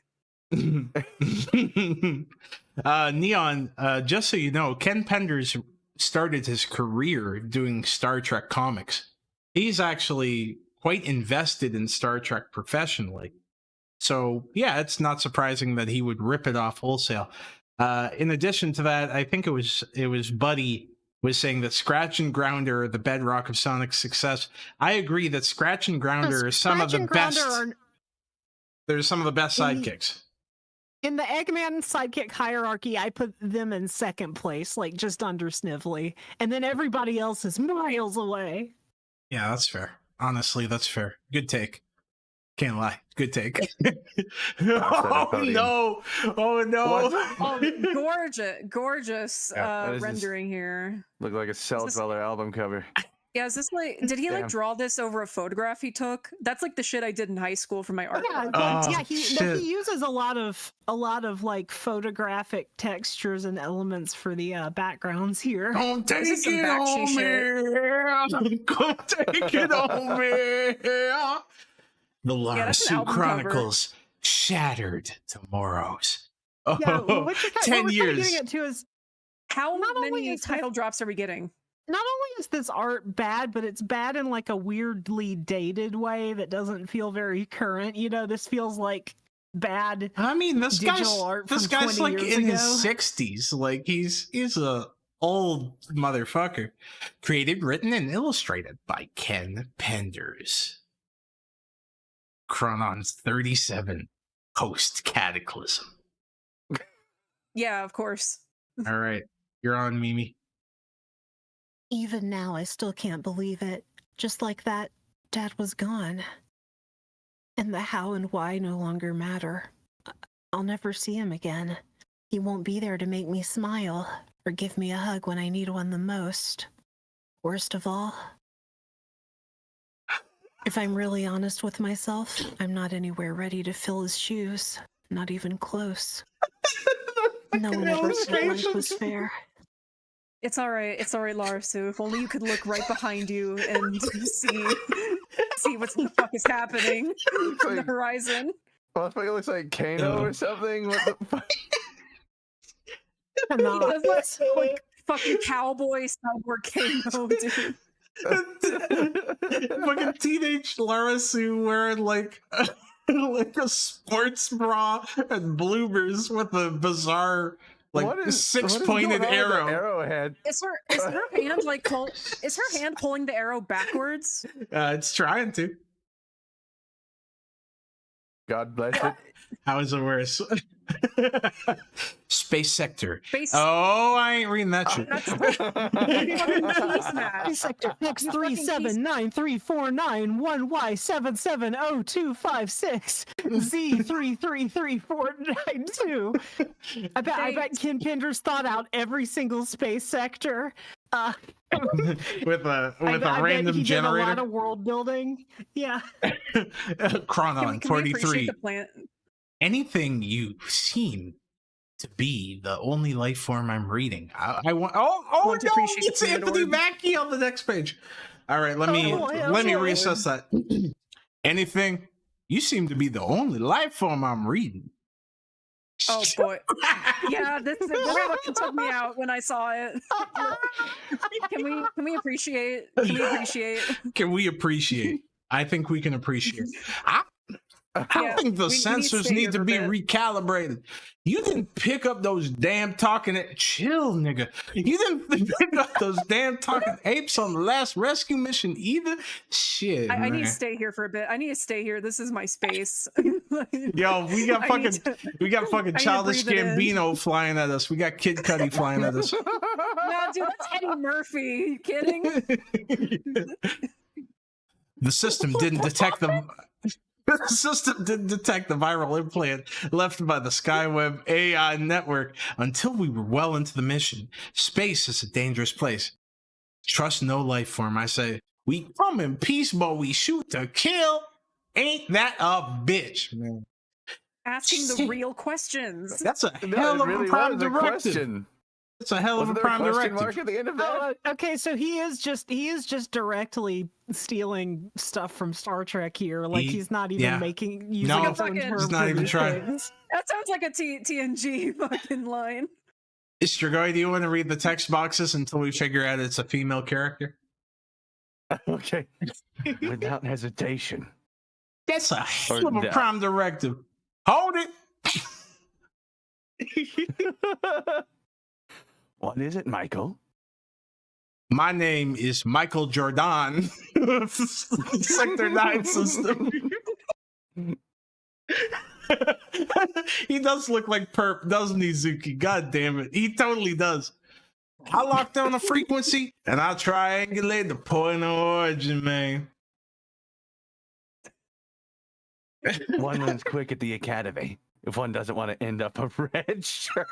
Neon, just so you know, Ken Penders started his career doing Star Trek comics. He's actually quite invested in Star Trek professionally. So, yeah, it's not surprising that he would rip it off wholesale. In addition to that, I think it was Buddy was saying that Scratch and Grounder are the bedrock of Sonic's success. I agree that Scratch and Grounder are some of the best. They're some of the best sidekicks. In the Eggman sidekick hierarchy, I put them in second place, like just under Snively. And then everybody else is miles away. Yeah, that's fair. Honestly, that's fair. Good take. Can't lie. Good take. Oh no! Oh no! Oh, gorgeous rendering here. Look like a Cell Dweller album cover. Yeah, is this like? Did he like Damn. draw this over a photograph he took? That's like the shit I did in high school for my art. Yeah, class. Oh, yeah. He shit. uses a lot of like photographic textures and elements for the backgrounds here. Don't take This is some it Bakshi on me! Don't take it on me! The that's an Lara-Su album Chronicles Shattered Tomorrows. Oh, Yeah, what we're 10 kind of years. getting at too is How Not only many is title drops are we getting? not only is this art bad, but it's bad in like a weirdly dated way that doesn't feel very current. You know, this feels like bad. I mean, this guy's digital art this from guy's 20 like years in his ago. 60s. Like he's a old motherfucker. Created, written, and illustrated by Ken Penders. Chronons 37 post Cataclysm. Yeah, of course. All right, you're on, Mimi. Even now, I still can't believe it. Just like that, Dad was gone. And the how and why no longer matter. I'll never see him again. He won't be there to make me smile or give me a hug when I need one the most. Worst of all, if I'm really honest with myself, I'm not anywhere ready to fill his shoes. Not even close. No one ever said life was fair. It's all right, Lara-Su. If only you could look right behind you and see what the fuck is happening from the horizon. Well, it looks like Kano or something. What the fuck? That's like fucking cowboy cyborg Kano, dude. Fucking teenage Lara-Su wearing like like a sports bra and bloomers with a bizarre like What is six-pointed going on with the arrow. arrowhead. Is her hand like is her hand pulling the arrow backwards? It's trying to. God bless it. How is it worse? Space sector. Space- Oh, I ain't reading that shit. Space sector X3793491Y770256 Z333492. I bet Ken Penders thought out every single space sector. with a I bet random he did a lot generator. of world building. Yeah. Chronon Can we appreciate 43. the plant? Anything you seem to be the only life form I'm reading. I want. Oh Want to no! appreciate It's the Anthony Pandora. Mackie on the next page. All right, let me boy, oh let me boy. reassess that. Anything you seem to be the only life form I'm reading. Oh boy. Yeah, this fucking took me out when I saw it. Can we appreciate? Can we appreciate? Can we appreciate? I think we can appreciate. I Yeah, think the we need to sensors stay need here to for a be bit. recalibrated. You didn't pick up those damn talking chill, nigga. You didn't pick up those damn talking apes on the last rescue mission either. Shit, I need man. to stay here for a bit. I need to stay here. This is my space. Yo, we got I fucking need to- fucking I need to Childish breathe it in. Gambino flying at us. We got Kid Cudi flying at us. No, dude, that's Eddie Murphy. You kidding? The system didn't detect the system didn't detect the viral implant left by the Skyweb AI network until we were well into the mission. Space is a dangerous place. Trust no life form. I say, we come in peace, but we shoot to kill. Ain't that a bitch, man? Asking the real questions. That's a No, hell it of really a prime was a directive. question. It's a hell of Wasn't a there a prime question directive. mark at the end of that? Okay, so he is just directly stealing stuff from Star Trek here. Like He's not even yeah. making using No, his own he's terms not for even these trying. things. That sounds like a TNG fucking line. Strigoi, do you want to read the text boxes until we figure out it's a female character? Okay. Without hesitation. That's a hell of a yeah. prime directive. Hold it. What is it, Michael? My name is Michael Jordan. Sector 9 system. He does look like Perp, doesn't he, Zuki? God damn it. He totally does. I lock down the frequency and I triangulate the point of origin, man. One runs quick at the academy if one doesn't want to end up a red shirt.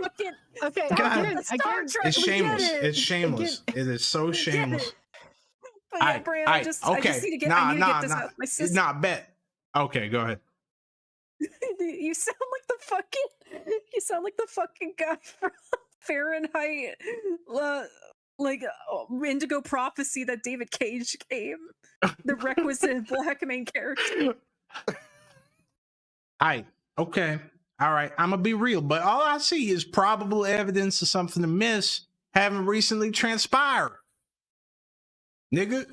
Fucking Okay, God. again, Star again, Trek, It's we get shameless. it. It's shameless. It is so We get shameless. it. But yeah, Bran, I just need to get, I need to get this out. My sister. Nah, bet. Okay, go ahead. You sound like the fucking guy from Fahrenheit, Indigo Prophecy that David Cage gave. The requisite black main character. Okay. All right. I'm gonna be real, but all I see is probable evidence of something amiss having recently transpired. Nigga.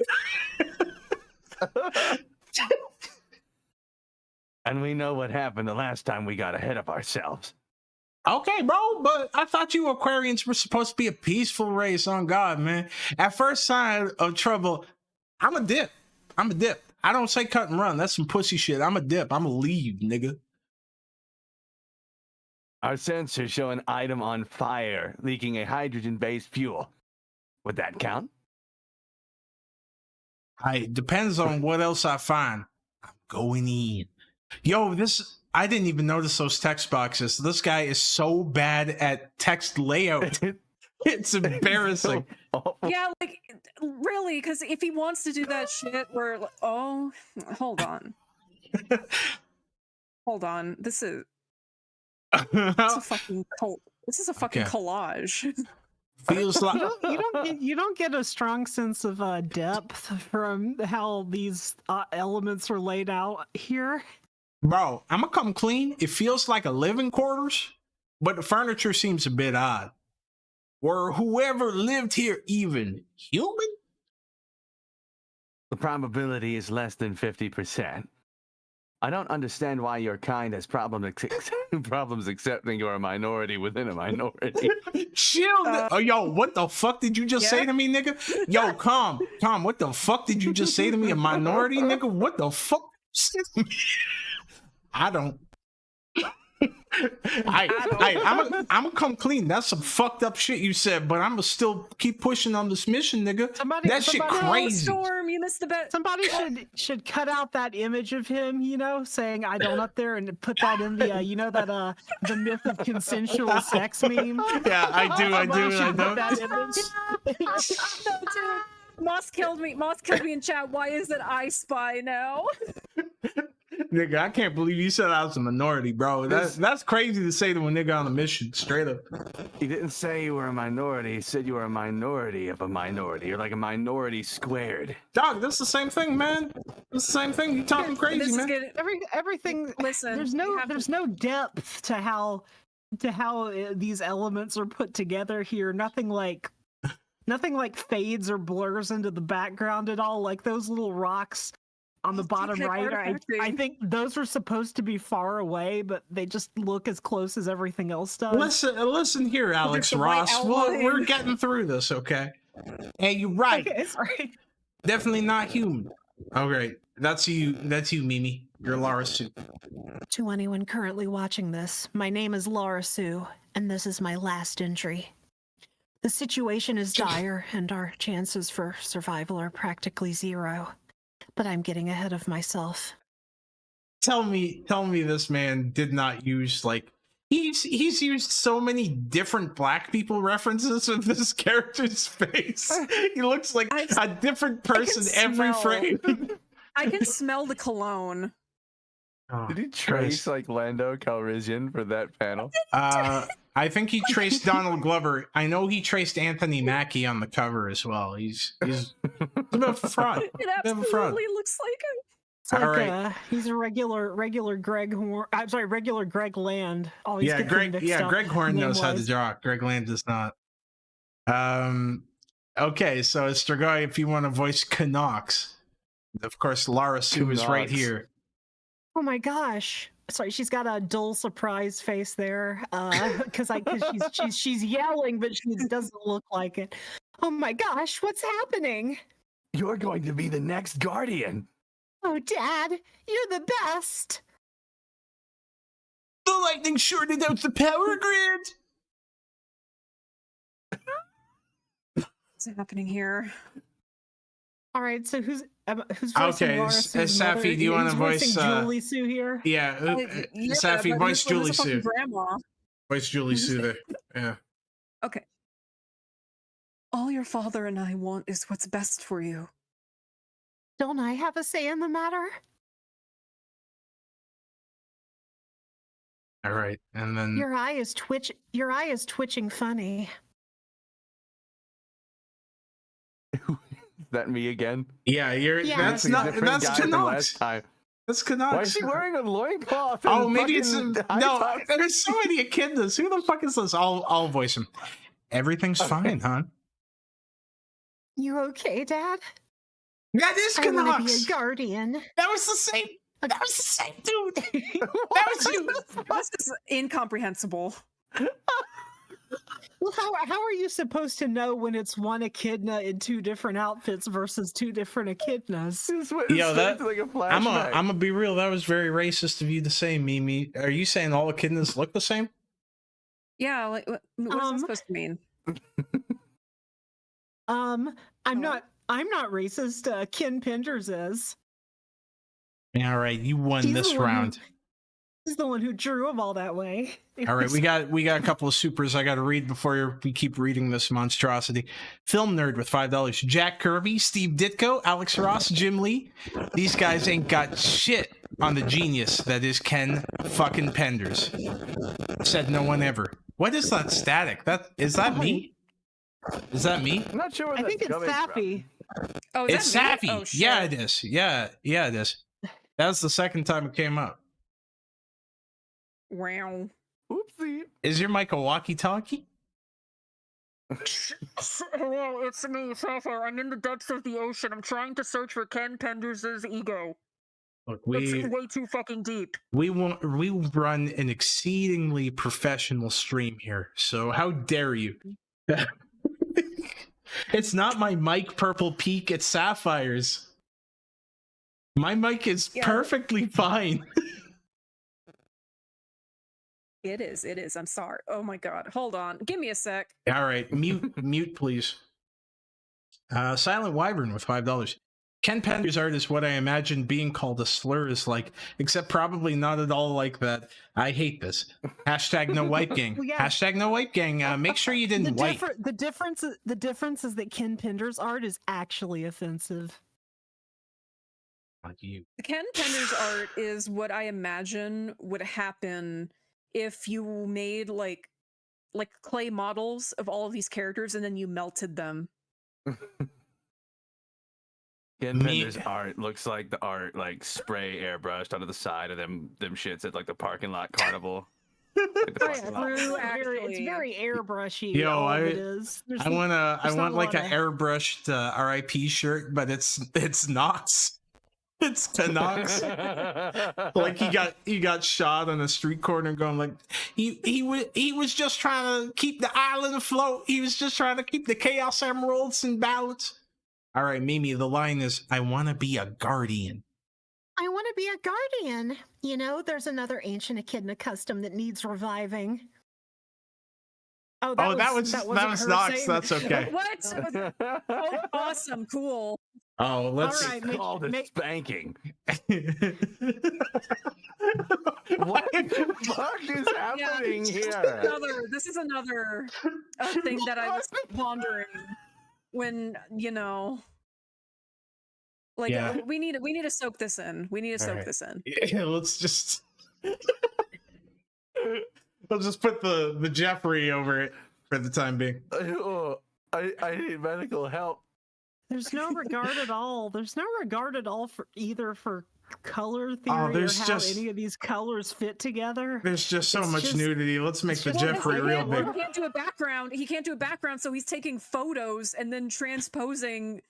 And we know what happened the last time we got ahead of ourselves. Okay, bro, but I thought you Aquarians were supposed to be a peaceful race on God, man. At first sign of trouble, I'm a dip. I don't say cut and run. That's some pussy shit. I'm a dip. I'm a leave, nigga. Our sensors show an item on fire, leaking a hydrogen-based fuel. Would that count? It depends on what else I find. I'm going in. Yo, I didn't even notice those text boxes. This guy is so bad at text layout. It's embarrassing. Yeah, like really, because if he wants to do that shit, we're hold on, This is a fucking This is a fucking Okay. collage. Feels like you don't get a strong sense of depth from how these elements are laid out here. Bro, I'm gonna come clean. It feels like a living quarters, but the furniture seems a bit odd. Were whoever lived here even human? The probability is less than 50%. I don't understand why your kind has problems accepting you're a minority within a minority. Chill. Yo, what the fuck did you just say to me, nigga? Yo, calm. What the fuck did you just say to me? A minority, nigga? What the fuck? I don't. I'm gonna come clean. That's some fucked up shit you said, but I'm gonna still keep pushing on this mission, nigga. That shit crazy. Storm, you missed the bet. Somebody should cut out that image of him, saying "I don't" up there and put that in the the myth of consensual sex meme. Yeah, I do. That image. No, dude. Moss killed me in chat. Why is it I Spy now? Nigga, I can't believe you said I was a minority, bro. That's crazy to say to a nigga on a mission, straight up. He didn't say you were a minority. He said you were a minority of a minority. You're like a minority squared. Dog, that's the same thing, man. It's the same thing. You talking This crazy, is man. good. Everything. Listen, There's you have no depth to how these elements are put together here. Nothing like fades or blurs into the background at all. Like those little rocks on the bottom Heck, right. I artifacting. think those are supposed to be far away, but they just look as close as everything else does. Listen here, Alex the white Ross. outline. We're getting through this, okay? Hey, you're right. Okay, sorry. Definitely not human. Oh, great. That's you. That's you, Mimi. You're Lara-Su. To anyone currently watching this, my name is Lara-Su, and this is my last entry. The situation is dire, and our chances for survival are practically zero. But I'm getting ahead of myself. Tell me this man did not use, like, he's used so many different black people references of this character's face. He looks like a different person every smell. frame. I can smell the cologne. Oh, Did he trace like Lando Calrissian for that panel? I think he traced Donald Glover. I know he traced Anthony Mackie on the cover as well. He's a bit of a fraud. It Bit of a fraud. absolutely looks like him. It's like All right. He's a regular Greg Horn. I'm sorry, regular Greg Land. Always Yeah, get them mixed up Greg Horn knows how to name-wise. draw. Greg Land does not. Okay, so Strigoi, if you want to voice Canucks, of course Lara-Su is right Canucks. here. Oh my gosh. Sorry, she's got a dull surprise face there. Because she's yelling, but she doesn't look like it. Oh my gosh, what's happening? You're going to be the next Guardian. Oh, Dad, you're the best. The lightning shorted out the power grid. What's happening here? All right, so who's voicing Okay, Lara-Su's Safi, mother? do you want Who's to voicing voice? Julie Sue here? Yeah, Yeah, Safi, but voice who's Julie a fucking Sue. grandma? Voice Julie Sue there. Yeah. Okay. All your father and I want is what's best for you. Don't I have a say in the matter? All right, and then Your eye is twitching funny. Is that me again? yeah, Yeah. that's It's a not different that's guy from Canucks. last time. That's Why Canucks. is he wearing a loincloth? Oh, and maybe it's fucking high no. tops? There's so many echidnas. Who the fuck is this? I'll voice him. Everything's Okay. fine, huh? You okay, Dad? That is I want to be Canucks. a guardian. That was the same. That was the same dude. That was you. This is incomprehensible. Well, how are you supposed to know when it's one echidna in two different outfits versus two different echidnas? This went Yo, straight that- to, like a I'm flashback. gonna be real. That was very racist of you to say, Mimi. Are you saying all echidnas look the same? Yeah, like what is that supposed to mean? I'm Hello? not racist. Ken Penders is. Yeah, all right. You won He's this the one who- round. He's the one who drew them all that way. All right, we got a couple of supers I got to read before we keep reading this monstrosity. Film Nerd with $5. Jack Kirby, Steve Ditko, Alex Ross, Jim Lee. These guys ain't got shit on the genius that is Ken fucking Penders. Said no one ever. What is that static? Is that me? Is that me? I'm not sure where I that's think it's coming from. Sappy. Oh, is It's that me? Sappy. Oh, shit. Yeah, it is. Yeah, it is. That's the second time it came up. Wow. Oopsie. Is your mic a walkie-talkie? Hello, it's me, Sapphire. I'm in the depths of the ocean. I'm trying to search for Ken Penders' ego. Look, It's way too fucking deep. we run an exceedingly professional stream here. So how dare you? It's not my mic Purple Peak, it's Sapphire's. My mic is Yeah. perfectly fine. It is. I'm sorry. Oh my god. Hold on. Give me a sec. All right, mute please. Silent Wyvern with $5. Ken Penders' art is what I imagine being called a slur is like, except probably not at all like that. I hate this. Hashtag no wipe gang. Well, yeah. Hashtag no wipe gang. Make sure you didn't wipe. The difference is that Ken Penders' art is actually offensive. Like you. The Ken Penders art is what I imagine would happen if you made like clay models of all of these characters and then you melted them. Ken Me- Penders' art looks like the art like spray airbrushed onto the side of them shits at like the parking lot carnival. Like the Oh, yeah, parking lot. True, it's very airbrushy. Yo, all of it is. I want there's not a like lot an of- airbrushed RIP shirt, but it's Knox. It's Knox. Like he got shot on a street corner, going like he was just trying to keep the island afloat. He was just trying to keep the Chaos Emeralds in balance. All right, Mimi, the line is, I want to be a guardian. I want to be a guardian. You know, there's another ancient echidna custom that needs reviving. Oh, That was wasn't her Knox. saying- That's okay. What? Oh, awesome, cool. Oh, let's. All right, It's called a make- spanking. What the fuck is happening here? This is another thing that I was pondering when, you know, like Yeah. we need to soak this in. We need to soak right. this in. Yeah, let's just. Let's just put the Jeffrey over it for the time being. Oh, I need medical help. There's no regard at all. There's no regard at all for either for color theory or there's how just- any of these colors fit together. There's just so It's much just- nudity. Let's make it's the just- Jeffrey real big. He can't do a background. He can't do a background, so he's taking photos and then transposing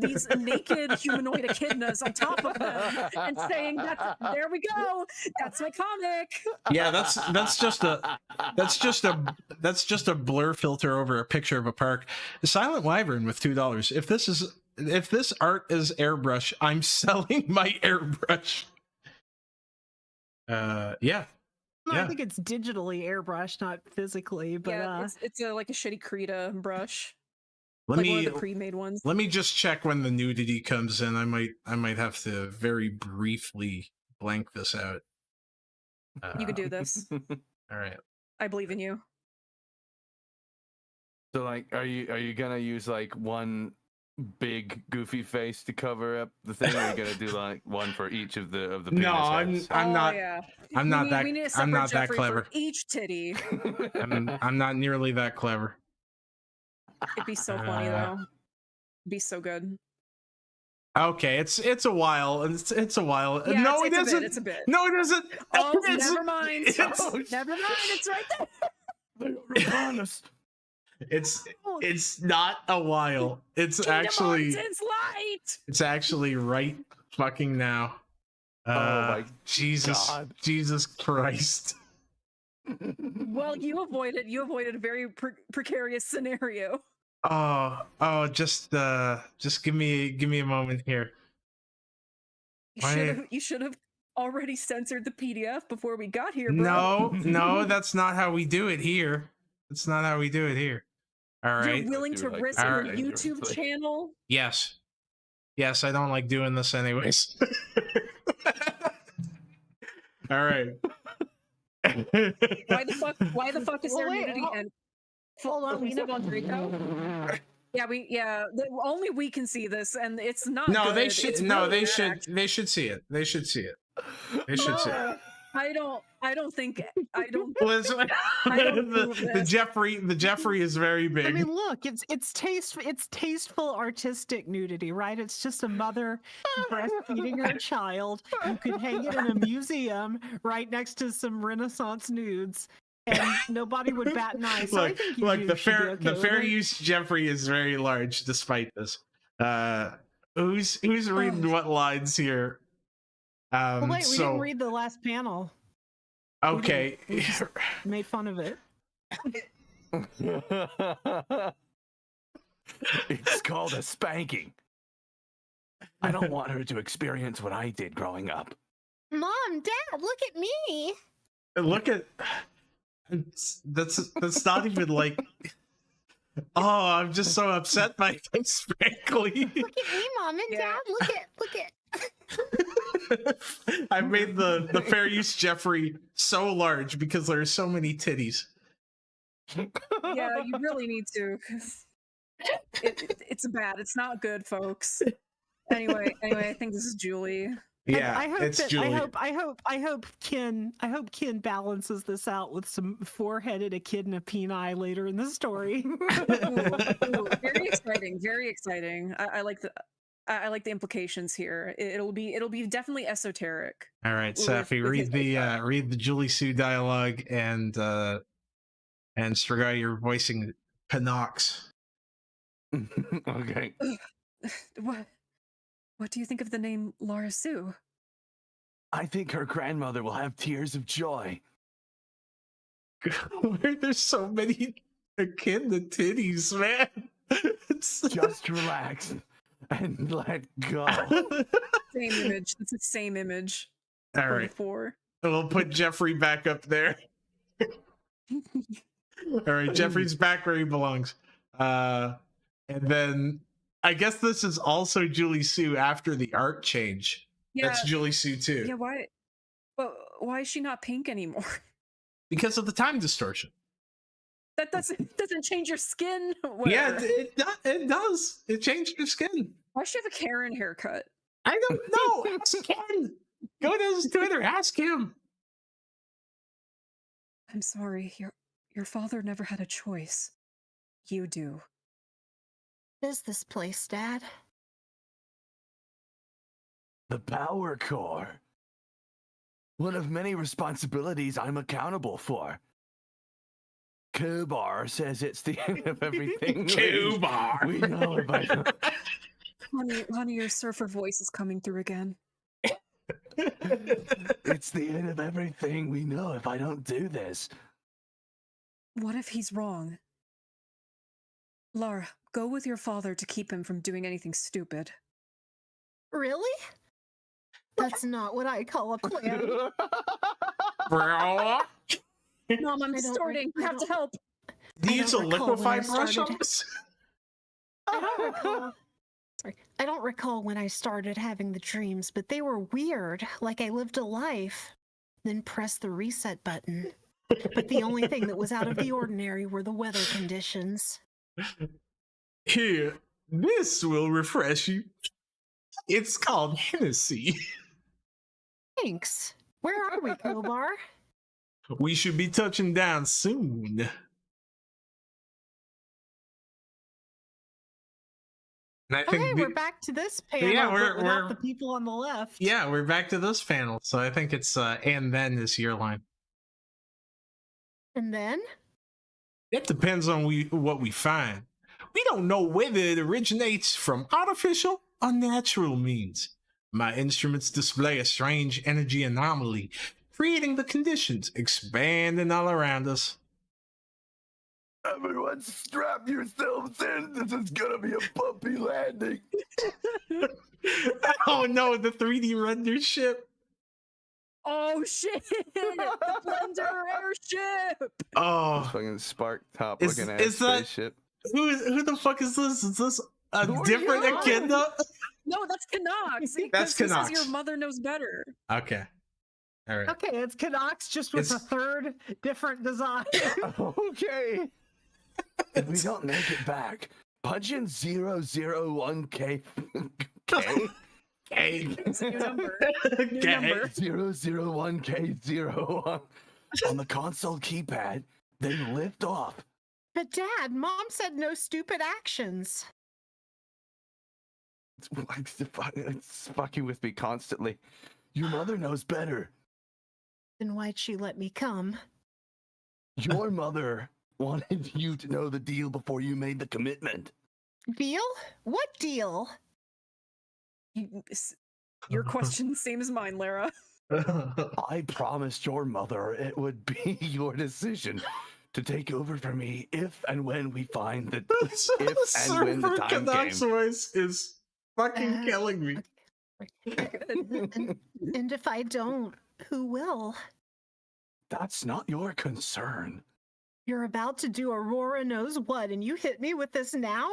these naked humanoid echidnas on top of them and saying, "There we go. That's my comic." Yeah, that's just a blur filter over a picture of a park. The Silent Wyvern with $2. If this art is airbrush, I'm selling my airbrush. Yeah. No, Yeah. I think it's digitally airbrushed, not physically. But Yeah, it's like a shitty Krita brush, Let like one me of the pre-made ones. let me just check when the nudity comes in. I might have to very briefly blank this out. You could do this. All right. I believe in you. So like, are you gonna use like one big goofy face to cover up the thing, or are you gonna do like one for each of the penis No, heads? I'm not. Yeah. I'm not we need a I'm separate not that Jeffrey clever. for each titty. I'm not nearly that clever. It'd be so funny though. It'd be so good. Okay, it's a while. It's a while. Yeah, No, it's it a isn't. bit, it's a bit. No, it isn't. Oh, It isn't. never mind. It's- Never mind. It's right there. It's not a while. It's Kingdom actually Hearts is light. it's actually right fucking now. my Jesus God. Jesus Christ. Well, you avoided a very precarious scenario. Just give me a moment here. You should have already censored the PDF before we got here, bro. No, that's not how we do it here. That's not how we do it here. All right. You're willing to Like, risk all your right. YouTube channel? Yes. Yes, I don't like doing this anyways. All right. Why the fuck is Well, there wait, nudity and hold on, Felina Von Draco? Only we can see this, and it's not. No, good. they should. It's No, really they bad, should. actually. They should see it. They should see it. They should see it. No, I don't think. I don't. Listen, I don't approve the this. Jeffrey is very big. I mean, look, it's tasteful artistic nudity, right? It's just a mother breastfeeding her child. You could hang it in a museum right next to some Renaissance nudes, and nobody would bat an eye. So I Look, think you look, should the be fair okay the with fair it. use Jeffrey is very large despite this. Who's reading what lines here? Well, wait, we so didn't read the last panel. okay. We just made fun of it. It's called a spanking. I don't want her to experience what I did growing up. Mom, Dad, look at me. Look at that's not even like. Oh, I'm just so upset by this, frankly. Look at me, Mom and Yeah. Dad. Look at. I made the fair use Jeffrey so large because there are so many titties. Yeah, you really need to. 'Cause it's bad. It's not good, folks. Anyway, I think this is Julie. And Yeah, I hope it's that, Julie. I hope Ken balances this out with some four-headed echidna peni later in the story. Ooh, very exciting. Very exciting. I like the. I like the implications here. It'll be definitely esoteric. All right, with- Safi, with read his the background. read the Julie Sue dialogue, and Strigoi, you're voicing Panox. Okay. What do you think of the name Lara-Su? I think her grandmother will have tears of joy. There's so many akin to titties, man. It's... Just relax and let go. Same image. It's the same image. All from right, before. we'll put Jeffrey back up there. All right, Jeffrey's back where he belongs. And then I guess this is also Julie Sue after the art change. Yeah. That's Julie Sue too. Yeah. Why? But why is she not pink anymore? Because of the time distortion. That doesn't change your skin. Yeah, Whatever. it does. It changed your skin. Why does she have a Karen haircut? I don't know. Ask Ken. Go to his Twitter. Ask him. I'm sorry. Your father never had a choice. You do. What is this place, Dad? The power core. One of many responsibilities I'm accountable for. Kobar says it's the end of everything. Kobar. We know about. Honey, your surfer voice is coming through again. It's the end of everything we know if I don't do this. What if he's wrong? Lara, go with your father to keep him from doing anything stupid. Really? That's not what I call a plan. Bro. Mom, I'm I don't starting. re- You I have to don't- help. Do you I use a don't recall when I liquefied brush on started. this? I don't recall. Sorry. I don't recall when I started having the dreams, but they were weird, like I lived a life. Then pressed the reset button. But the only thing that was out of the ordinary were the weather conditions. Here, this will refresh you. It's called Hennessy. Thanks. Where are we, Kobar? We should be touching down soon. And I think Okay, we're back to this panel, Yeah, but we're- without we're- the people on the left. yeah, we're back to this panel. So I think it's and then is your line. And then? It depends on what we find. We don't know whether it originates from artificial or natural means. My instruments display a strange energy anomaly, creating the conditions expanding all around us. Everyone, strap yourselves in. This is gonna be a bumpy landing. Oh no, the 3D render ship. Oh shit! The Blender airship. Oh, Fucking spark top Is- looking is ass that- spaceship. who the fuck is this? Is this a Who are different you? echidna? No, that's Canucks. That's This is Canucks. Your mother knows better. Okay. All right. Okay, it's Canucks just with It's- a third different design. Okay. If we don't make it back, punch in 001K. K? K. It's a new number. New K. number. 001K01 on the console keypad, then lift off. But Dad, Mom said no stupid actions. It's fucking with me constantly. Your mother knows better. Then why'd she let me come? Your mother wanted you to know the deal before you made the commitment. Deal? What deal? Your question, same as mine, Lara. I promised your mother it would be your decision to take over for me if and when we find that if and when the Surfer time Canucks came. voice is fucking killing me. And if I don't, who will? That's not your concern. You're about to do Aurora knows what, and you hit me with this now?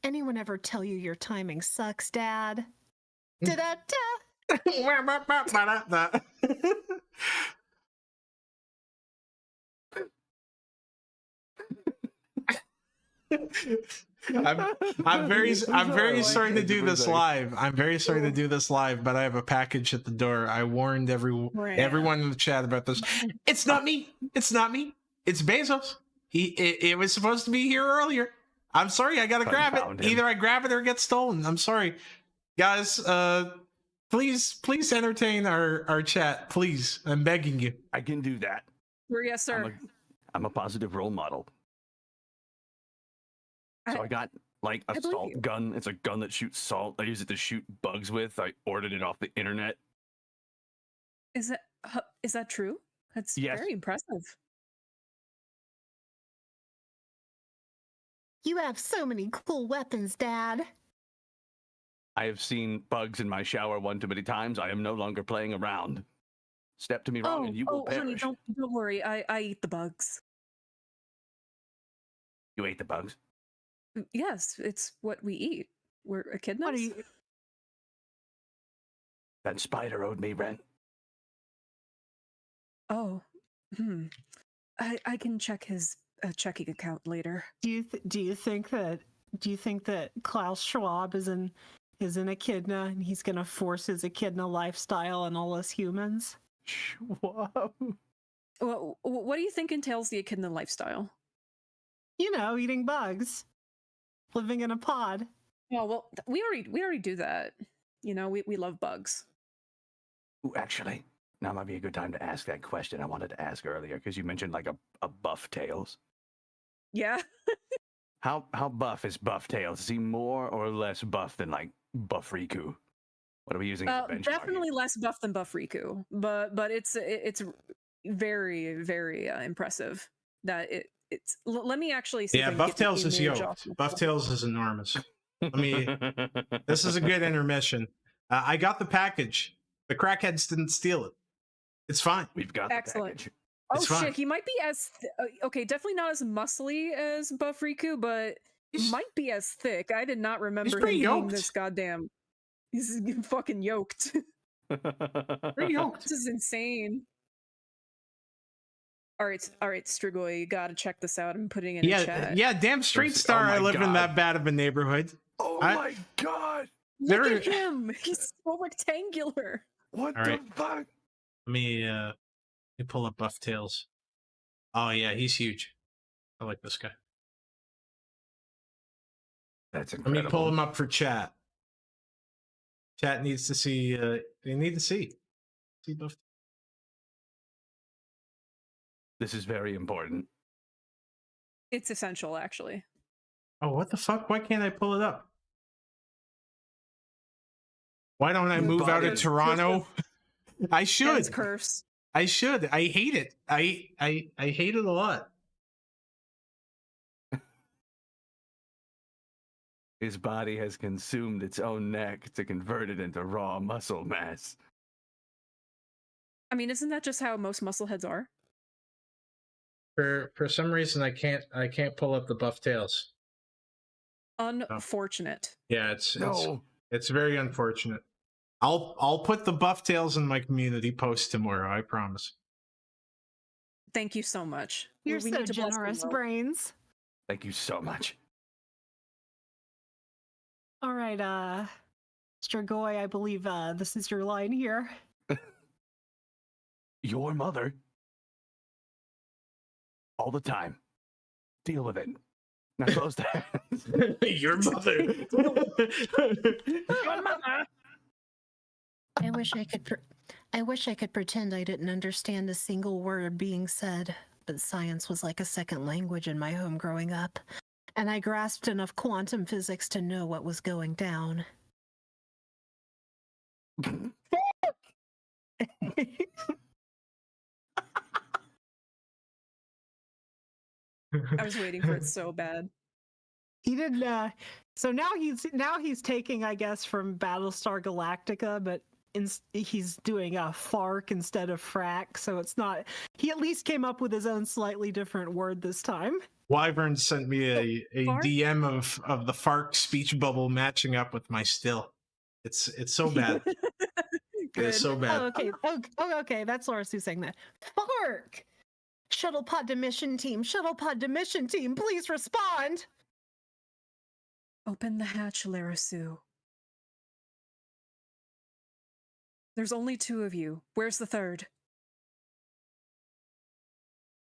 Anyone ever tell you your timing sucks, Dad? Da-da-da! I'm very sorry to do this Everything. live. I'm very sorry to do this live, but I have a package at the door. I warned everyone in the chat about this. It's not me. It's not me. It's Bezos. It was supposed to be here earlier. I'm sorry. I gotta grab it. Confound him. Either I grab it or it gets stolen. I'm sorry. Guys, please entertain our chat, please. I'm begging you. I can do that. Yes, sir. I'm a positive role model. So I got like a I believe salt you. gun. It's a gun that shoots salt. I use it to shoot bugs with. I ordered it off the internet. Is that true? That's Yes. very impressive. You have so many cool weapons, Dad. I have seen bugs in my shower one too many times. I am no longer playing around. Step to me wrong and you will honey, perish. don't worry. I eat the bugs. You ate the bugs? Yes, it's what we eat. We're echidnas. What are you? That spider owed me rent. Oh, I can check his checking account later. Do you think that Klaus Schwab is an echidna and he's gonna force his echidna lifestyle on all us humans? Schwab. Well, what do you think entails the echidna lifestyle? You know, eating bugs, living in a pod. Oh well, we already do that. You know, we love bugs. Ooh, actually, now might be a good time to ask that question I wanted to ask earlier because you mentioned like a buff tails. Yeah. How buff is Buff Tails? Is he more or less buff than like Buff Riku? What are we using as a benchmark? Definitely less buff than Buff Riku, but it's very very impressive that it's. Let me actually see. Yeah, if I can Buff get the Tails is image yoked. off my Buff phone. Tails is enormous. This is a good intermission. I got the package. The crackheads didn't steal it. It's fine. We've got the Excellent. package. Oh It's fine. shit, he might be as okay, definitely not as muscly as Buff Riku, but He's- might be as thick. I did not remember him pretty being yoked. this goddamn. He's fucking yoked. Pretty yoked. This is insane. All right, Strigoi, you gotta check this out. I'm putting it in chat. Yeah, damn straight There's- star. oh my I live in God. that bad of a neighborhood. Oh I- my god! Look there- at him. He's so rectangular. What All the right. fuck? Let me pull up Buff Tails. Oh yeah, he's huge. I like this guy. That's Let incredible. me pull him up for chat. Chat needs to see. They need to see Buff. This is very important. It's essential, actually. Oh, what the fuck? Why can't I pull it up? Why don't I Your move out body of is- Toronto? I should. Ken's curse. I should. I hate it. I hate it a lot. His body has consumed its own neck to convert it into raw muscle mass. I mean, isn't that just how most muscleheads are? For some reason I can't pull up the Buff Tails. Unfortunate. Yeah, it's No. it's very unfortunate. I'll put the Buff Tails in my community post tomorrow, I promise. Thank you so much. You're We so need to bless the generous, world. Brainz. Thank you so much. All right, Strigoi, I believe this is your line here. Your mother. All the time. Deal with it. Now close that. Your mother. Your mother. I wish I could pretend I didn't understand a single word being said, but science was like a second language in my home growing up, and I grasped enough quantum physics to know what was going down. I was waiting for it so bad. He didn't. So now he's taking, I guess, from Battlestar Galactica, but he's doing a FARC instead of frack. So it's not. He at least came up with his own slightly different word this time. Wyvern sent me a Fark? DM of the FARC speech bubble matching up with my still. It's so bad. It's so bad. Oh, okay. Oh, okay. That's Lara-Su saying that. FARC. Shuttle pod to mission team. Shuttle pod to mission team. Please respond. Open the hatch, Lara-Su. There's only two of you. Where's the third?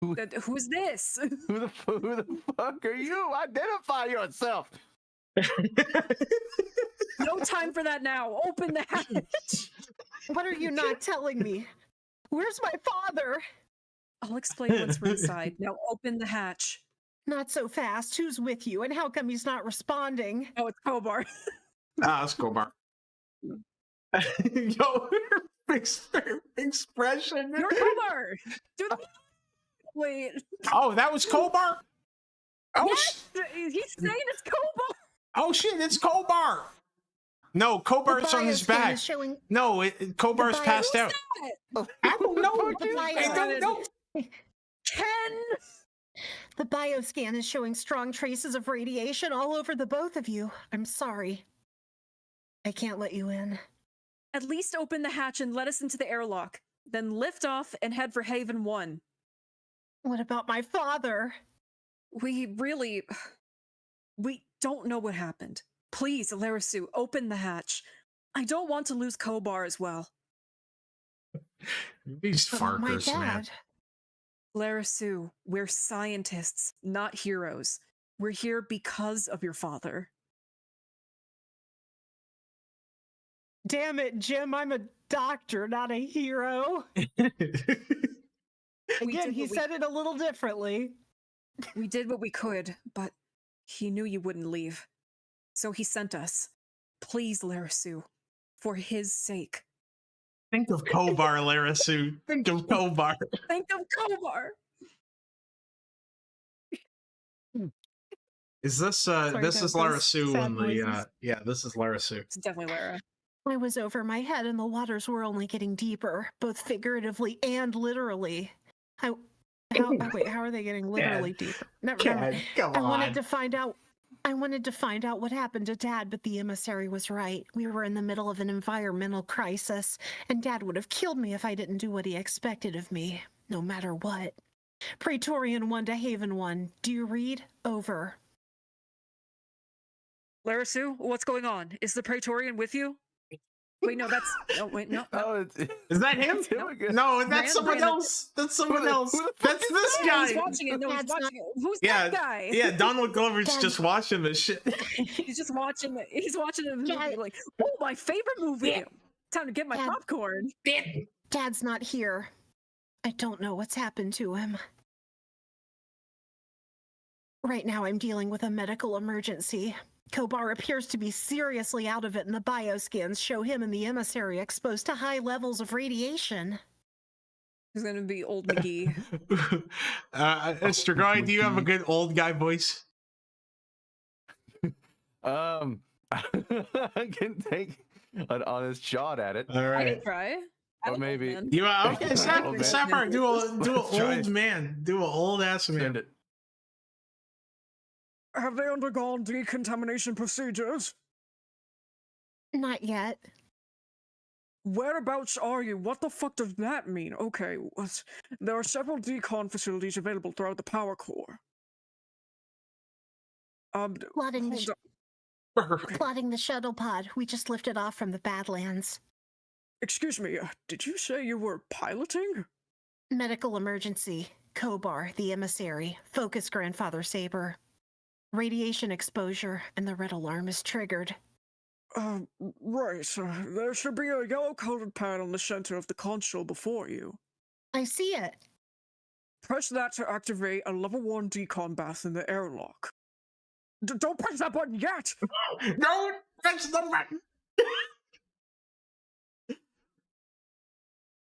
Who's this? Who the fuck are you? Identify yourself. No time for that now. Open the hatch. What are you not telling me? Where's my father? I'll explain once we're inside. Now open the hatch. Not so fast. Who's with you, and how come he's not responding? Oh, it's Kobar. That's cool, Mark. Yo, expression. You're Kobar. Do the wait. Oh, that was Kobar? Oh, Yes, he's saying it's Kobar. oh shit, it's Kobar. No, Kobar's on his bioscan back. is showing No, Kobar's The passed out. I don't know. The I don't know. Ken. The bioscan is showing strong traces of radiation all over the both of you. I'm sorry. I can't let you in. At least open the hatch and let us into the airlock. Then lift off and head for Haven 1. What about my father? We don't know what happened. Please, Lara-Su, open the hatch. I don't want to lose Kobar as well. These Oh, my farkers, man. dad. Lara-Su, we're scientists, not heroes. We're here because of your father. Damn it, Jim, I'm a doctor, not a hero. Again, he said it a little differently. We did what we could, but he knew you wouldn't leave. So he sent us. Please, Lara-Su, for his sake. Think of Kobar, Lara-Su. Think of Kobar. Think of Kobar! Is this Sorry, this that is was Lara-Su sad on the noises. yeah, this is Lara-Su. It's definitely Lara. I was over my head and the waters were only getting deeper, both figuratively and literally. Wait, how are they getting literally deeper? Never mind. come I wanted to find out what happened to Dad, but the emissary was right. We were in the middle of an environmental crisis, and Dad would have killed me if I didn't do what he expected of me, no matter what. Praetorian 1 to Haven 1. Do you read? Over. Lara-Su, what's going on? Is the Praetorian with you? Wait, no, that's... Oh, wait, no. no. Oh, Is that him? it's him again. No, that's someone Brandon. else. That's someone else. who the fuck That's is this Yeah, guy. he's watching it. No, he's That's not- watching it. Who's Yeah, that guy? Yeah, Donald Glover's Dad. just watching this shit. He's just watching it. He's watching the movie Dad. like, oh, my favorite movie. Yeah. Time to get my Dad. popcorn. Dad's not here. I don't know what's happened to him. Right now, I'm dealing with a medical emergency. Kobar appears to be seriously out of it, and the bioscans show him and the emissary exposed to high levels of radiation. He's gonna be old McGee. Strigoi, do you have a good old guy voice? I can take an honest shot at it. All I right. can try. Or maybe- You okay? Sapphire, do an Try old it. man. Do an old ass Send man. it. Have they undergone decontamination procedures? Not yet. Whereabouts are you? What the fuck does that mean? Okay, there are several decon facilities available throughout the power core. Plotting the, hold on. Plotting the shuttle pod. We just lifted off from the Badlands. Excuse me, did you say you were piloting? Medical emergency. Kobar, the emissary. Focus, Grandfather Saber. Radiation exposure, and the red alarm is triggered. Right. There should be a yellow-colored pad on the center of the console before you. I see it. Press that to activate a level 1 decon bath in the airlock. Don't press that button yet! Don't press the button.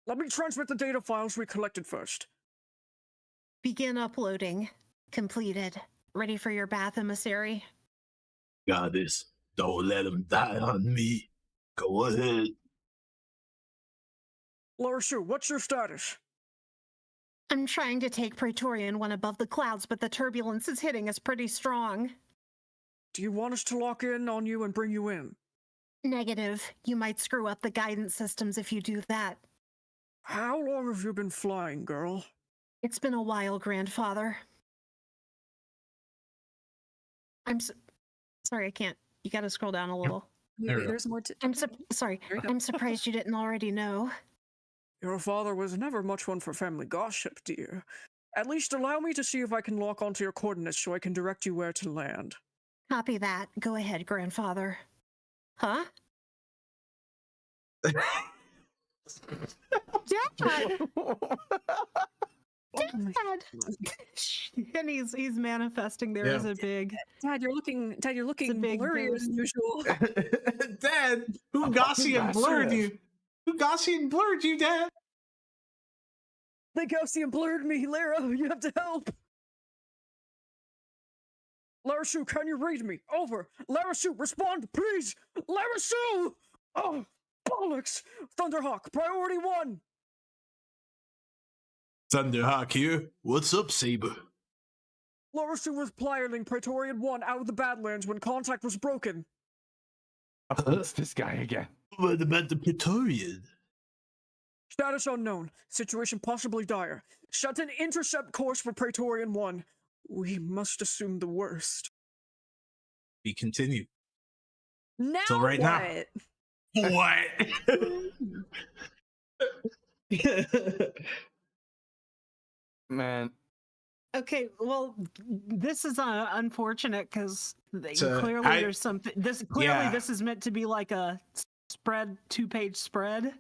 Let me transmit the data files we collected first. Begin uploading. Completed. Ready for your bath, emissary? Got this. Don't let him die on me. Go ahead. Lara-Su, what's your status? I'm trying to take Praetorian 1 above the clouds, but the turbulence is hitting us pretty strong. Do you want us to lock in on you and bring you in? Negative. You might screw up the guidance systems if you do that. How long have you been flying, girl? It's been a while, Grandfather. Sorry, I can't. You gotta scroll down a little. There we go. There's more to... Sorry. There you go. I'm surprised you didn't already know. Your father was never much one for family gossip, dear. At least allow me to see if I can lock onto your coordinates so I can direct you where to land. Copy that. Go ahead, Grandfather. Huh? Dad! Dad! And he's manifesting there Yeah. as a big Dad, you're looking big blurrier ghost. than usual. Dad, who Gaussian blurred you? Who Gaussian blurred you, Dad? They Gaussian blurred me, Lara. You have to help. Lara-Su, can you read me? Over. Lara-Su, respond, please. Lara-Su! Oh, bollocks! Thunderhawk, priority 1. Thunderhawk here. What's up, Saber? Lara-Su was piloting Praetorian 1 out of the Badlands when contact was broken. What's this guy again? What about the Praetorian? Status unknown. Situation possibly dire. Shut an intercept course for Praetorian 1. We must assume the worst. Be continued. Now So right now- What? Man, Okay, well, this is unfortunate because So, clearly there's something. Yeah. This is meant to be like a spread, 2-page spread.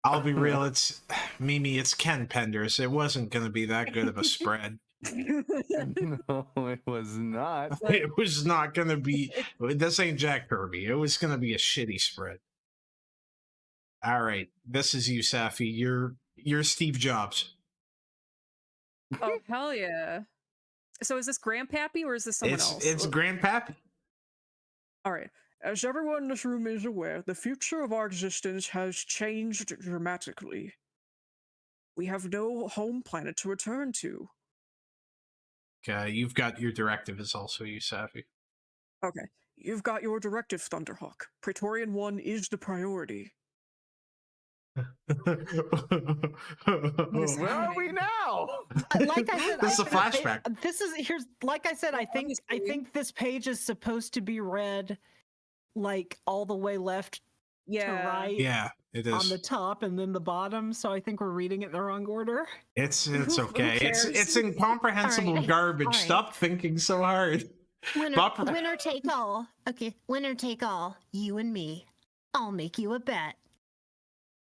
I'll be real. It's Mimi. It's Ken Penders. It wasn't going to be that good of a spread. no, it was not. It was not going to be. This ain't Jack Kirby. It was going to be a shitty spread. All right, this is you, Safi. You're Steve Jobs. Oh, hell yeah. So is this Grandpappy or is this someone else? It's Grandpappy. All right. As everyone in this room is aware, the future of our existence has changed dramatically. We have no home planet to return to. Okay, you've got your directive is also you, Safi. Okay. You've got your directive, Thunderhawk. Praetorian 1 is the priority. Where are we now? Like I said, This is a I- flashback. This is here's like I said. I think this page is supposed to be read like all the way left to Yeah. right. Yeah, it On is. the top and then the bottom, so I think we're reading it in the wrong order. It's Who okay. It's cares? incomprehensible All right. garbage. All right. Stop thinking so hard. Winner, winner take all. Okay, winner take all. You and me. I'll make you a bet.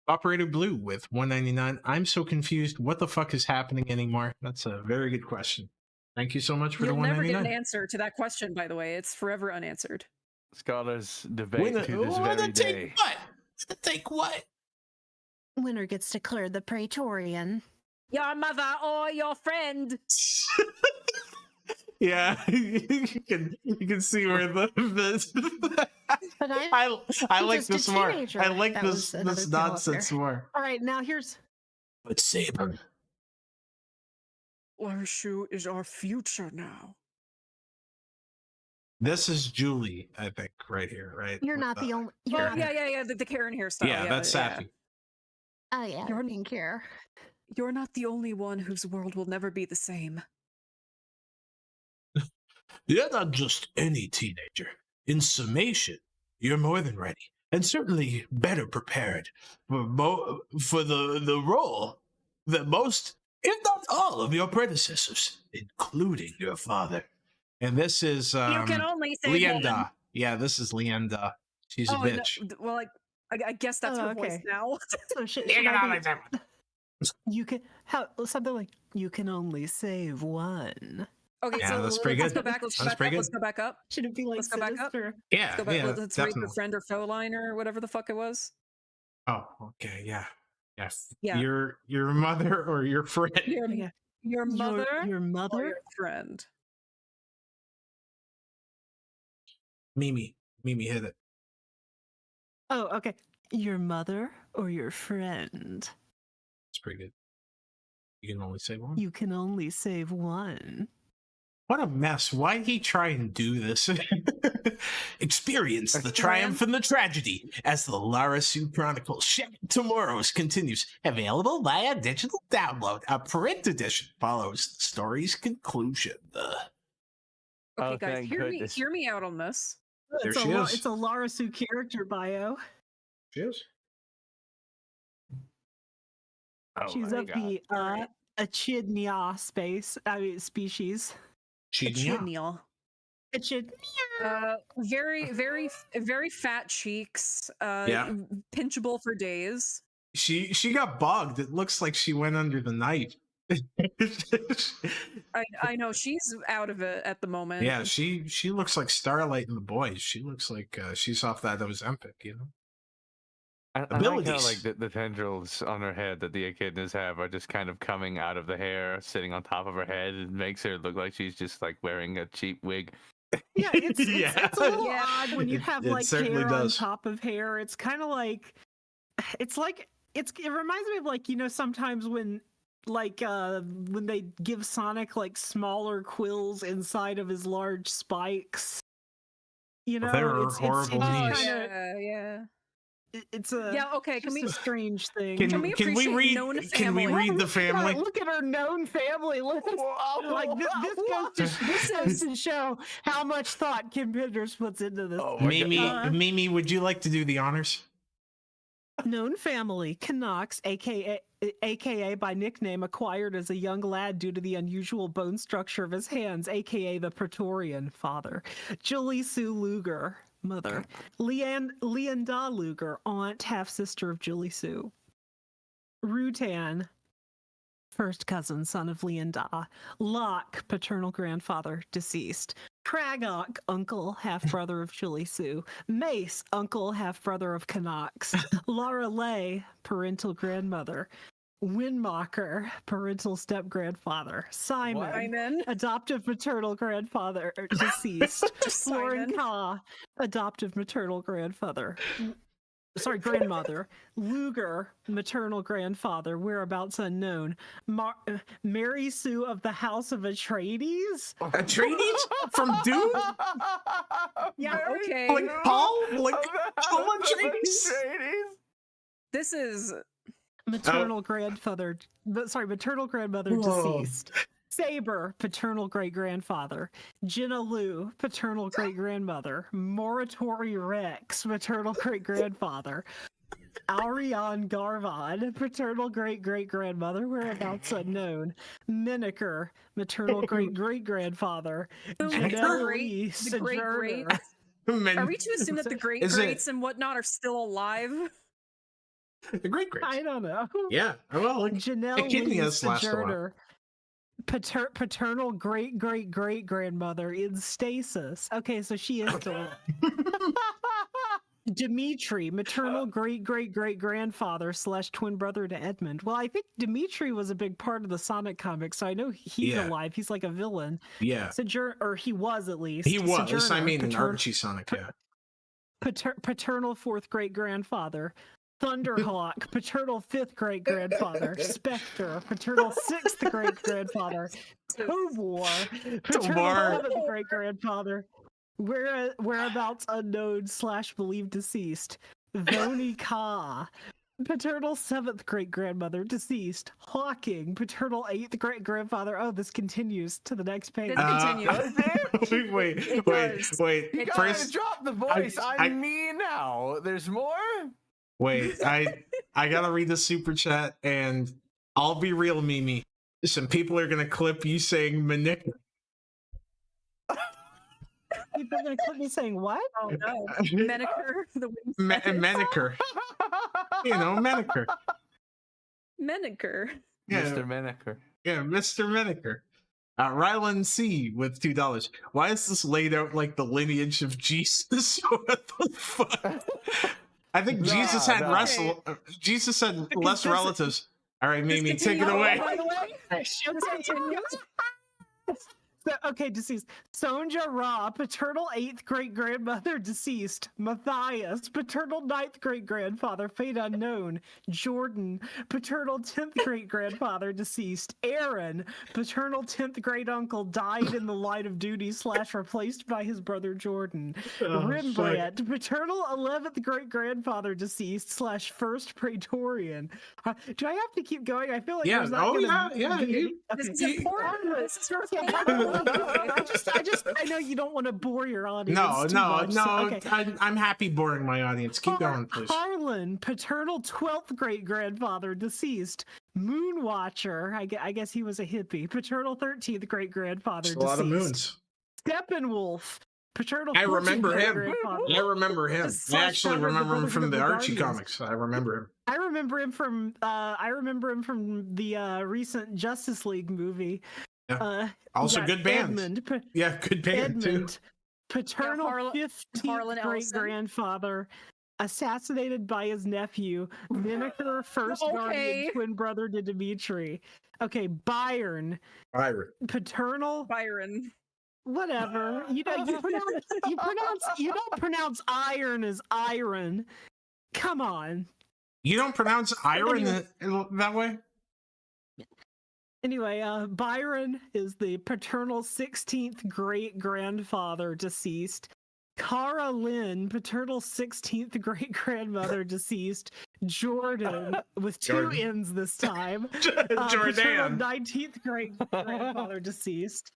Operator Blue with 199. I'm so confused. What the fuck is happening anymore? That's a very good question. Thank you so much for You'll the never get 199. an answer to that question, by the way. It's forever unanswered. Scholars debate Winner- to this winner very take day. what? Take what? Winner gets declared the Praetorian. Your mother or your friend. Yeah, you can see where the But I like just a this more. teenager. I like That this was another this developer. nonsense more. All right, now here's But Saber. Lara-Su is our future now. This is Julie, I think, right here, right? you're With not the only. Oh, You're, yeah. The Karen hairstyle. Yeah, that's Safi. Oh yeah, You're- pink hair. You're not the only one whose world will never be the same. You're not just any teenager. In summation, you're more than ready, and certainly better prepared for the role that most, if not all, of your predecessors, including your father. And this is you can only say Leenda. one. Yeah, this is Leenda. She's a Oh, bitch. No, well, I guess that's Oh, her voice okay. now. so should I be, you can how something like you can only save one. Okay, Yeah, so that's pretty let's good. go back. Let's go That's back pretty up. Let's good. go back up. Should it be like Let's go back up. sinister? Yeah, Let's go back. yeah, Let's rate the definitely. friend or foe line or whatever the fuck it was. Oh, okay, yeah. Yes. Yeah. Your mother or your friend. Yeah. Your mother Your or mother. your friend. Mimi hit it. Oh, okay. Your mother or your friend. It's pretty good. You can only say one. You can only save one. What a mess. Why'd he try and do this? Experience the triumph and the tragedy as the Lara-Su Chronicles Tomorrow's continues. Available via digital download. A print edition follows the story's conclusion. Okay, Oh, guys, thank hear goodness. me out on this. There It's she a is. it's a Lara-Su character bio. Cheers. Oh She's my of God. the Echidnia species. Echidnia. It should. Very fat cheeks. Yeah. Pinchable for days. She got bugged. It looks like she went under the knife. I know she's out of it at the moment. Yeah, she looks like Starlight and the Boys. She looks like she's off that Ozempic, you know. I like how Abilities. like the tendrils on her head that the echidnas have are just kind of coming out of the hair, sitting on top of her head. It makes her look like she's just like wearing a cheap wig. Yeah, it's Yeah. it's a little Yeah. odd when you have It like certainly hair does. on top of hair. It's kind of like it reminds me of like, you know, sometimes when when they give Sonic like smaller quills inside of his large spikes. You know, There are it's horrible just knees. kinda- Yeah. it's a Yeah. Okay. just a strange thing. Can we we appreciate read? known Can we family? read the family? Look at her known family list. Like this goes to show how much thought Ken Penders puts into this. Mimi, would you like to do the honors? Known family, Canucks, aka by nickname, acquired as a young lad due to the unusual bone structure of his hands, aka the Praetorian father. Julie-Sue Luger, mother. Leanda Luger, aunt, half-sister of Julie-Sue. Rutan, first cousin, son of Leanda. Locke, paternal grandfather, deceased. Kragok, uncle, half-brother of Julie-Sue. Mace, uncle, half-brother of Canucks. Laura Lay, parental grandmother. Windmacher, parental step-grandfather. Simon, Simon. adoptive maternal grandfather, deceased. Lauren Simon. Ka, adoptive maternal grandfather. Sorry, grandmother. Luger, maternal grandfather, whereabouts unknown. Mary Sue of the House of Atreides? Atreides from Doom? Yeah, Okay. Like Paul? Like Paul Atreides? This is maternal grandfather. Maternal grandmother Whoa. deceased. Saber, paternal great grandfather. Jenna Lu, paternal great grandmother. Moratory Rex, maternal great grandfather. Aurion Garvon, paternal great great grandmother, whereabouts unknown. Miniker, maternal great great grandfather. Janelle Lee, the great Sojourner. Are we to assume that the great Is it- greats and whatnot are still alive? The great greats. I don't know. Yeah. Well, like, Janelle echidnas Lee, last a while. Sojourner. Paternal great great great grandmother in stasis. Okay, so she is still alive. Dimitri, maternal great great great grandfather / twin brother to Edmund. Well, I think Dimitri was a big part of the Sonic comics, so I know he's Yeah. alive. He's like a villain. Yeah. Or he was at least. He was. I Sojourner, mean, in Archie Sonic, yeah. paternal fourth great grandfather. Thunderhawk, paternal fifth great grandfather. Spectre, paternal sixth great grandfather. Tobor, paternal Tobor. 11th great grandfather. Whereabouts unknown / believed deceased. Voni Ka, paternal 7th great grandmother, deceased. Hawking, paternal 8th great grandfather. Oh, this continues to the next page. This continues. wait. You guys First, drop the voice. I- I'm me now. There's more? wait. I gotta read the super chat, and I'll be real, Mimi. Some people are gonna clip you saying Manik. People are gonna clip me saying what? Oh no. Meniker, the wings. Meniker. You know, Meniker. Meniker. Yeah, Mr. Menaker. yeah, Mr. Meniker. Rylan C with $2. Why is this laid out like the lineage of Jesus? What the fuck? I think Jesus had Jesus had less doesn't- relatives. All right, Mimi, Just take it continue. away. By the way, So, okay, deceased. Sonja Ra, paternal 8th great grandmother, deceased. Matthias, paternal 9th great grandfather, fate unknown. Jordan, paternal 10th great grandfather, deceased. Aaron, paternal 10th great uncle, died in the line of duty / replaced by his brother Jordan. Rembrandt, paternal 11th great grandfather, deceased / first Praetorian. Do I have to keep going? I feel like Yeah, there's not gonna yeah, be you- this is Okay. important. This is I know you don't want to bore your audience. No, too no, much, no. so, okay. I'm happy boring my audience. Keep going, please. Harlan, paternal 12th great grandfather, deceased. Moonwatcher, I guess he was a hippie. Paternal 13th great grandfather, There's a lot of deceased. moons. Steppenwolf, paternal. I remember him. grandfather. I remember him. I Slash actually founder of the remember him from Brotherhood the of Archie Guardians. comics. I remember him. I remember him from the recent Justice League movie. Yeah. Also yeah, good band. Yeah, good band too. Edmund, paternal Harlan 15th great Ellison. grandfather, assassinated by his nephew, Mimicker first Okay. guardian twin brother to Dimitri. Okay, Byron, paternal Byron. whatever. You know, you don't pronounce iron as iron. Come on. You don't pronounce iron that way? Anyway, Byron is the paternal 16th great grandfather deceased. Cara Lynn, paternal 16th great grandmother deceased. Jordan, with two N's this time. Paternal Jordan. 19th great grandfather deceased.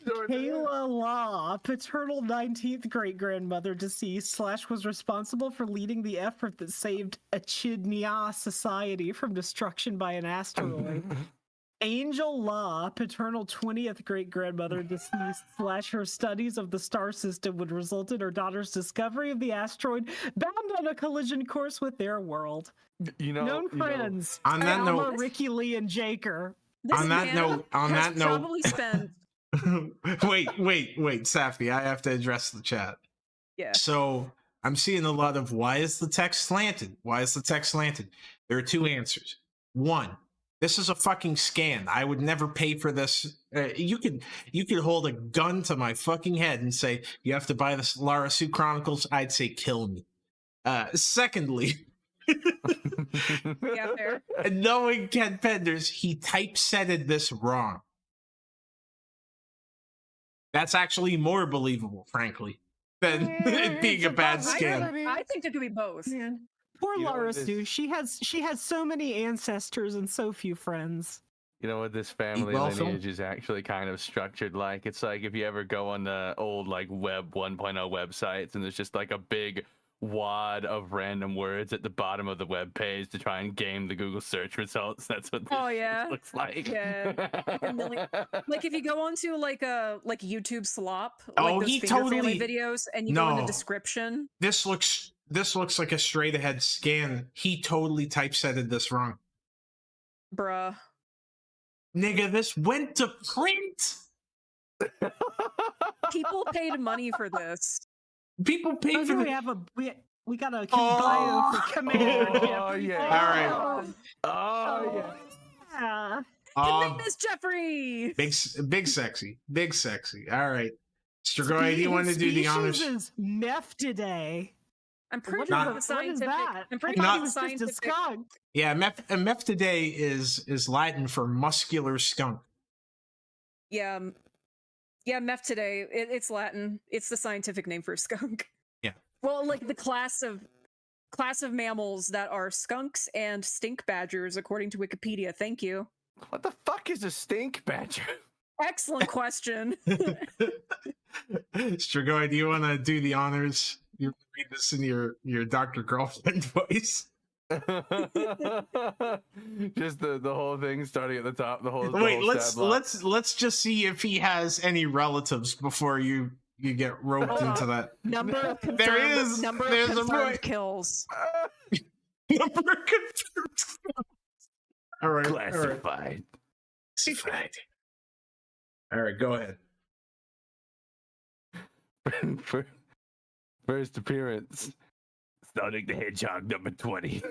Kayla Law, paternal 19th great grandmother deceased, / was responsible for leading the effort that saved Echidnia society from destruction by an asteroid. Angel Law, paternal 20th great grandmother deceased, / her studies of the star system would result in her daughter's discovery of the asteroid bound on a collision course with their world. You know, Known friends, on that Alma, note, Ricky Lee, and Jaker. This on that man note, has probably spent. wait, Safi, I have to address the chat. Yeah. So I'm seeing a lot of why is the text slanted? Why is the text slanted? There are two answers. One, this is a fucking scam. I would never pay for this. You could hold a gun to my fucking head and say you have to buy this Lara-Su Chronicles. I'd say kill me. Secondly, Yeah, fair. knowing Ken Penders, he typesetted this wrong. That's actually more believable, frankly, than it being a bad scam. I think it could be both. Poor You know what Lara-Su. this- She has so many ancestors and so few friends. You know what this family well, Phil? lineage is actually kind of structured like? It's like if you ever go on the old like web 1.0 websites and there's just like a big wad of random words at the bottom of the web page to try and game the Google search results. That's what this yeah. looks like. Yeah. Like if you go onto like YouTube slop, like Oh, those he Finger Family totally- videos, and you go in the No. description. This looks like a straight ahead scan. He totally typesetted this wrong. Bruh. Nigga, this went to print. People paid money for this. People paid Oh, for no, the. we got a Oh. bio for Commander. Oh, Jeff. yeah. All right. Oh, yeah. Yeah. Miss Jeffrey. Big sexy. All right. Strigoi, do you want to do the honors? Species is Mephidae. I'm pretty What sure is the that? scientific. What is that? I'm pretty I sure thought the it was just a scientific. skunk. Yeah, Mephidae is Latin for muscular skunk. Yeah. Yeah, Mephidae. It's Latin. It's the scientific name for a skunk. Yeah. Well, like the class of mammals that are skunks and stink badgers, according to Wikipedia. Thank you. What the fuck is a stink badger? Excellent question. Strigoi, do you want to do the honors? You read this in your Dr. Girlfriend voice. Just the whole thing starting at the top. The whole. Wait, the whole stat block. let's just see if he has any relatives before you get roped into that. Number of confirmed, There is. number There's of a confirmed point. kills. Number of confirmed. All right. Classified. Classified. All right, go ahead. First appearance. Sonic the Hedgehog number 20.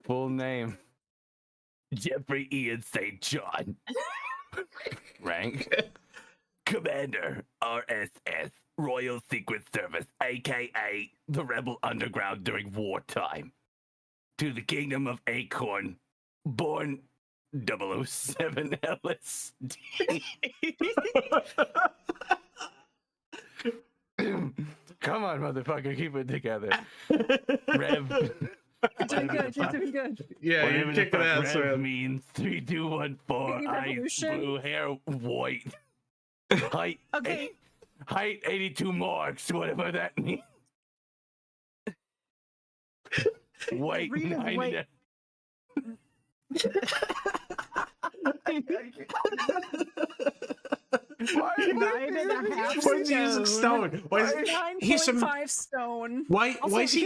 Full name. Jeffrey Ian St. John. Rank. Commander, RSS, Royal Secret Service, aka the Rebel Underground during wartime. To the Kingdom of Acorn, born 007 LSD. Come on, motherfucker, keep it together. Rev. You're doing good. You're doing good. Yeah, Whatever you're the kicking fuck ass, Rev man. means 3214, eyes Revolution? blue, hair white. Height, Okay. height 82 marks, whatever that means. Weight Read his 90. weight. 9.5 Why is he using stone? Why is, he's some, 9.5 stone. why Also, is he?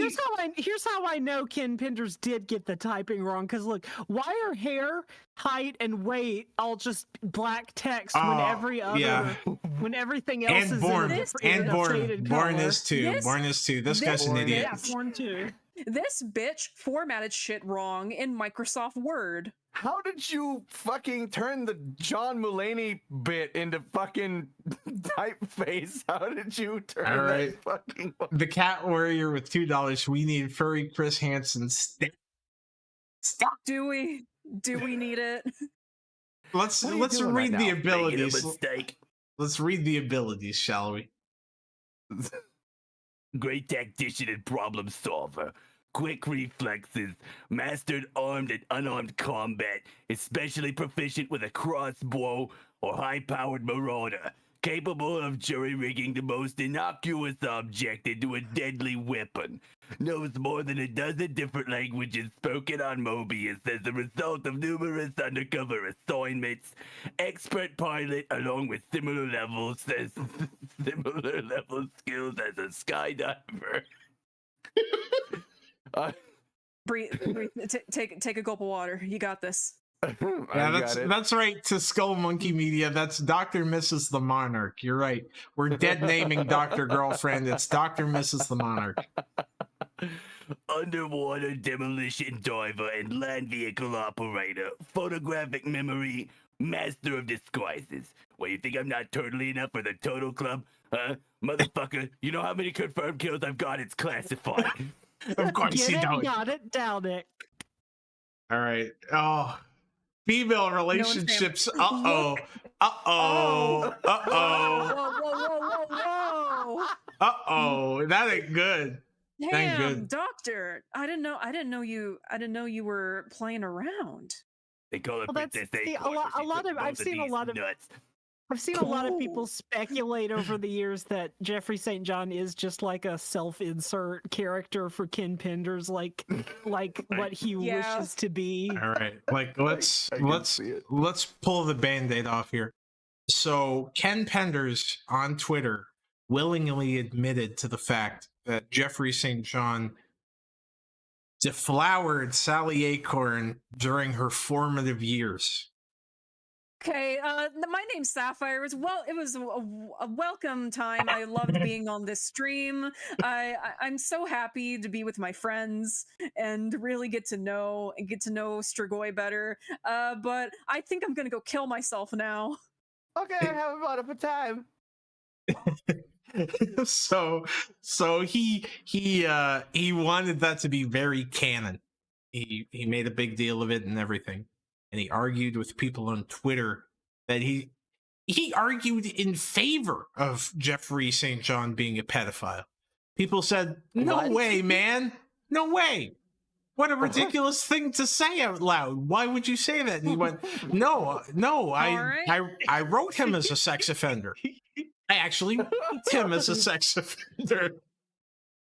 here's how I know Ken Penders did get the typing wrong. Because look, why are hair, height, and weight all just black text when every other, yeah. when everything else And is born, in and a born, shaded born color? is too. Born is too. This guy's an idiot. Yeah, born too. This bitch formatted shit wrong in Microsoft Word. How did you fucking turn the John Mulaney bit into fucking typeface? How did you turn All right. that fucking... The Cat Warrior with $2. We need furry Chris Hansen. Stop. Do we need it? Let's What are you doing read right the now? Making a abilities. mistake. Let's read the abilities, shall we? Great tactician and problem solver. Quick reflexes. Mastered armed and unarmed combat. Especially proficient with a crossbow or high-powered marauder. Capable of jury-rigging the most innocuous object into a deadly weapon. Knows more than a dozen different languages spoken on Mobius as a result of numerous undercover assignments. Expert pilot along with similar level skills as a skydiver. Breathe. Take a gulp of water. You got this. Yeah, that's right. To Skull Monkey Media, that's Dr. Mrs. the Monarch. You're right. We're dead naming Dr. Girlfriend. It's Dr. Mrs. the Monarch. Underwater demolition diver and land vehicle operator. Photographic memory. Master of disguises. Well, you think I'm not turtly enough for the Total Club? Huh? Motherfucker, you know how many confirmed kills I've got? It's classified. Of course you don't. Got it, down it. All right. Oh, female relationships. Uh-oh. Uh-oh. Uh-oh. Whoa. Uh-oh. That ain't good. Thank Damn, good. doctor. I didn't know you were playing around. They call it Well, that's Princess see, Acorn, but she took I've both seen a these lot of nuts. I've seen a lot of people speculate over the years that Jeffrey St. John is just like a self-insert character for Ken Penders, like what he wishes to be. All right. Like let's I can see it. pull the Band-Aid off here. So Ken Penders on Twitter willingly admitted to the fact that Jeffrey St. John deflowered Sally Acorn during her formative years. Okay, my name's Sapphire. It was a welcome time. I loved being on this stream. I'm so happy to be with my friends and really get to know Strigoi better. But I think I'm gonna go kill myself now. Okay, have a wonderful time. so he wanted that to be very canon. He made a big deal of it and everything, and he argued with people on Twitter that he argued in favor of Jeffrey St. John being a pedophile. People said, "No way, man, no way! What a ridiculous thing to say out loud! Why would you say that?" And he went, "No, I wrote him as a sex offender. I actually wrote him as a sex offender."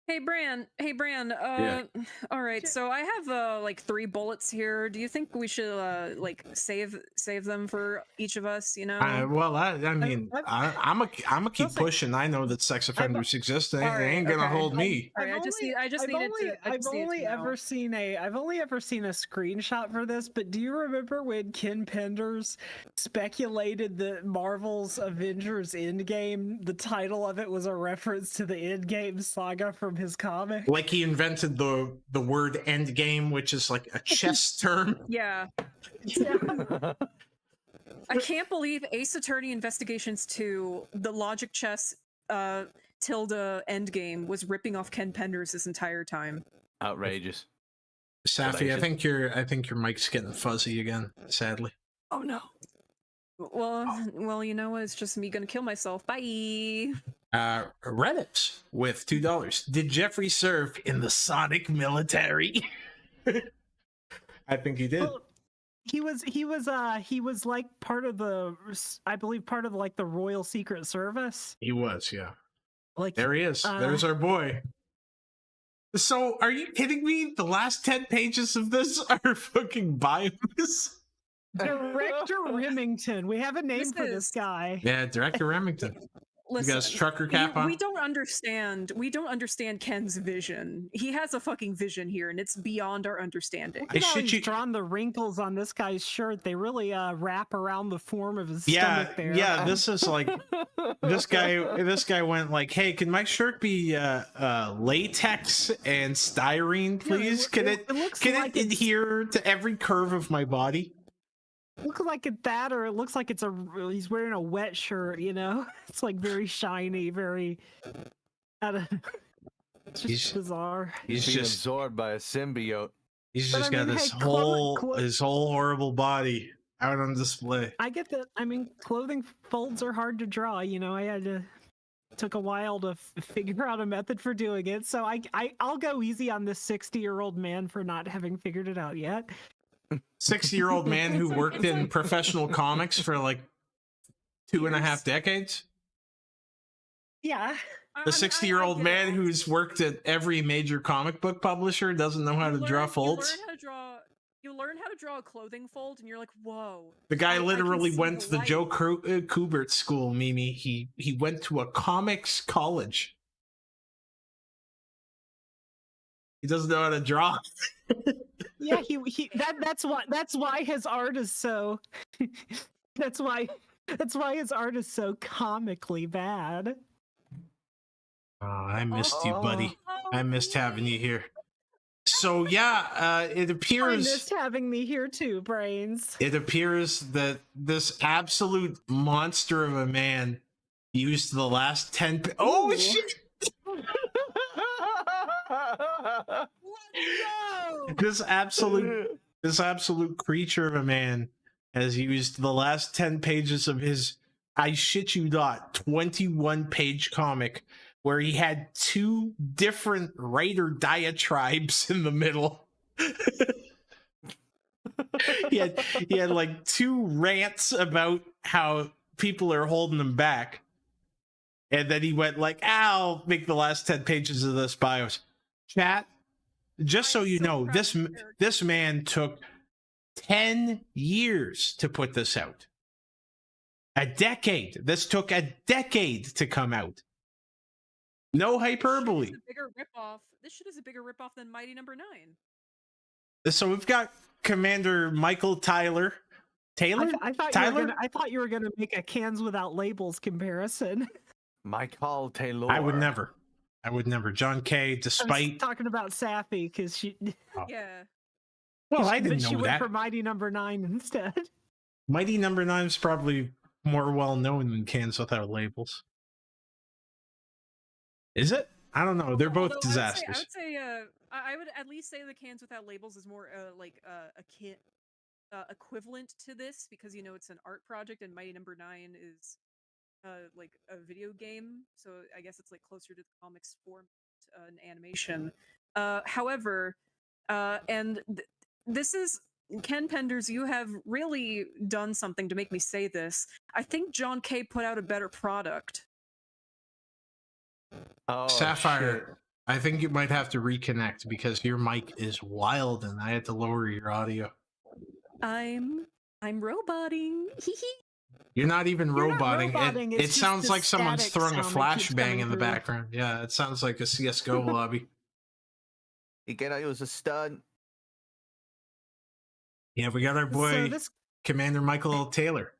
Hey Bran. Yeah. All right. So I have like 3 bullets here. Do you think we should like save them for each of us? You know. Well, I mean, I'm gonna keep pushing. I know that sex offenders exist. They ain't gonna hold me. All right, I've only ever seen a screenshot for this, but do you remember when Ken Penders speculated that Marvel's Avengers Endgame, the title of it was a reference to the Endgame saga from his comic? Like he invented the word endgame, which is like a chess term. Yeah. I can't believe Ace Attorney Investigations 2, the Logic Chess tilde endgame was ripping off Ken Penders this entire time. Outrageous. Safi, I think your mic's getting fuzzy again, sadly. Oh no. Well, you know what? It's just me gonna kill myself. Bye. Reddit with $2. Did Jeffrey serve in the Sonic military? I think he did. Well, he was like part of the, I believe, part of like the Royal Secret Service. He was, yeah. Like There he is. There's our boy. So, are you kidding me? The last 10 pages of this are fucking bios. Director Remington. We have a name This for this is- guy. Yeah, Director Remington. You got his Listen, trucker cap on? we don't understand. We don't understand Ken's vision. He has a fucking vision here, and it's beyond our understanding. Look at how shit he's you- drawn the wrinkles on this guy's shirt. They really wrap around the form of his Yeah, stomach there. yeah. This is like this guy went like, "Hey, can my shirt be latex and styrene, please? Can it looks like it's- adhere to every curve of my body?" Looks like it's that, or it looks like he's wearing a wet shirt. You know, it's like very shiny, very. It's just He's- bizarre. He's being just absorbed by a symbiote. he's But just I got mean, this hey, whole his whole horrible body out on display. I get that. I mean, clothing folds are hard to draw. You know, I had to took a while to figure out a method for doing it. So I'll go easy on this 60-year-old man for not having figured it out yet. 60-year-old man who worked in professional comics for like 2.5 decades. Yeah. The 60-year-old man who's worked at every major comic book publisher doesn't know how to draw folds. You learn how to draw a clothing fold, and you're like, whoa. The guy I can literally see went the to the light. Joe Kubert school, Mimi. He went to a comics college. He doesn't know how to draw. Yeah, that's why his art is so that's why his art is so comically bad. Oh, I missed you, buddy. I missed having you here. So yeah, it I appears missed having me here too, Brainz. it appears that this absolute monster of a man used the last 10 oh Ooh. shit. Let's go! This absolute creature of a man has used the last 10 pages of his, I shit you not, 21-page comic where he had 2 different writer diatribes in the middle. he had like 2 rants about how people are holding him back. And then he went like, I'll make the last 10 pages of this bios. Chat, just so you know, this man took 10 years to put this out. A decade. This took a decade to come out. No hyperbole. This shit is a bigger ripoff than Mighty Number 9. So we've got Commander Michael Taylor. I thought you were gonna make a cans without labels comparison. Michael Taylor. I would never. John K. I was Despite. talking about Sappy because she. Yeah. Well, I but didn't she know went that. for Mighty Number 9 instead. Mighty Number 9 is probably more well known than Cans Without Labels. Is it? I don't know. They're both Although disasters. I would at least say the Cans Without Labels is more equivalent to this, because you know it's an art project and Mighty Number 9 is like a video game, so I guess it's like closer to the comics form an animation. However, this is Ken Penders. You have really done something to make me say this. I think John K put out a better product. Oh, Sapphire, shit. I think you might have to reconnect because your mic is wild and I had to lower your audio. I'm roboting. You're not even You're not roboting. roboting, It it's just sounds the like someone's static throwing a sound that keeps flashbang coming in the through. background. Yeah, it sounds like a CSGO lobby. You cannot use a stunt. Yeah, we got our So boy this Commander Michael Taylor.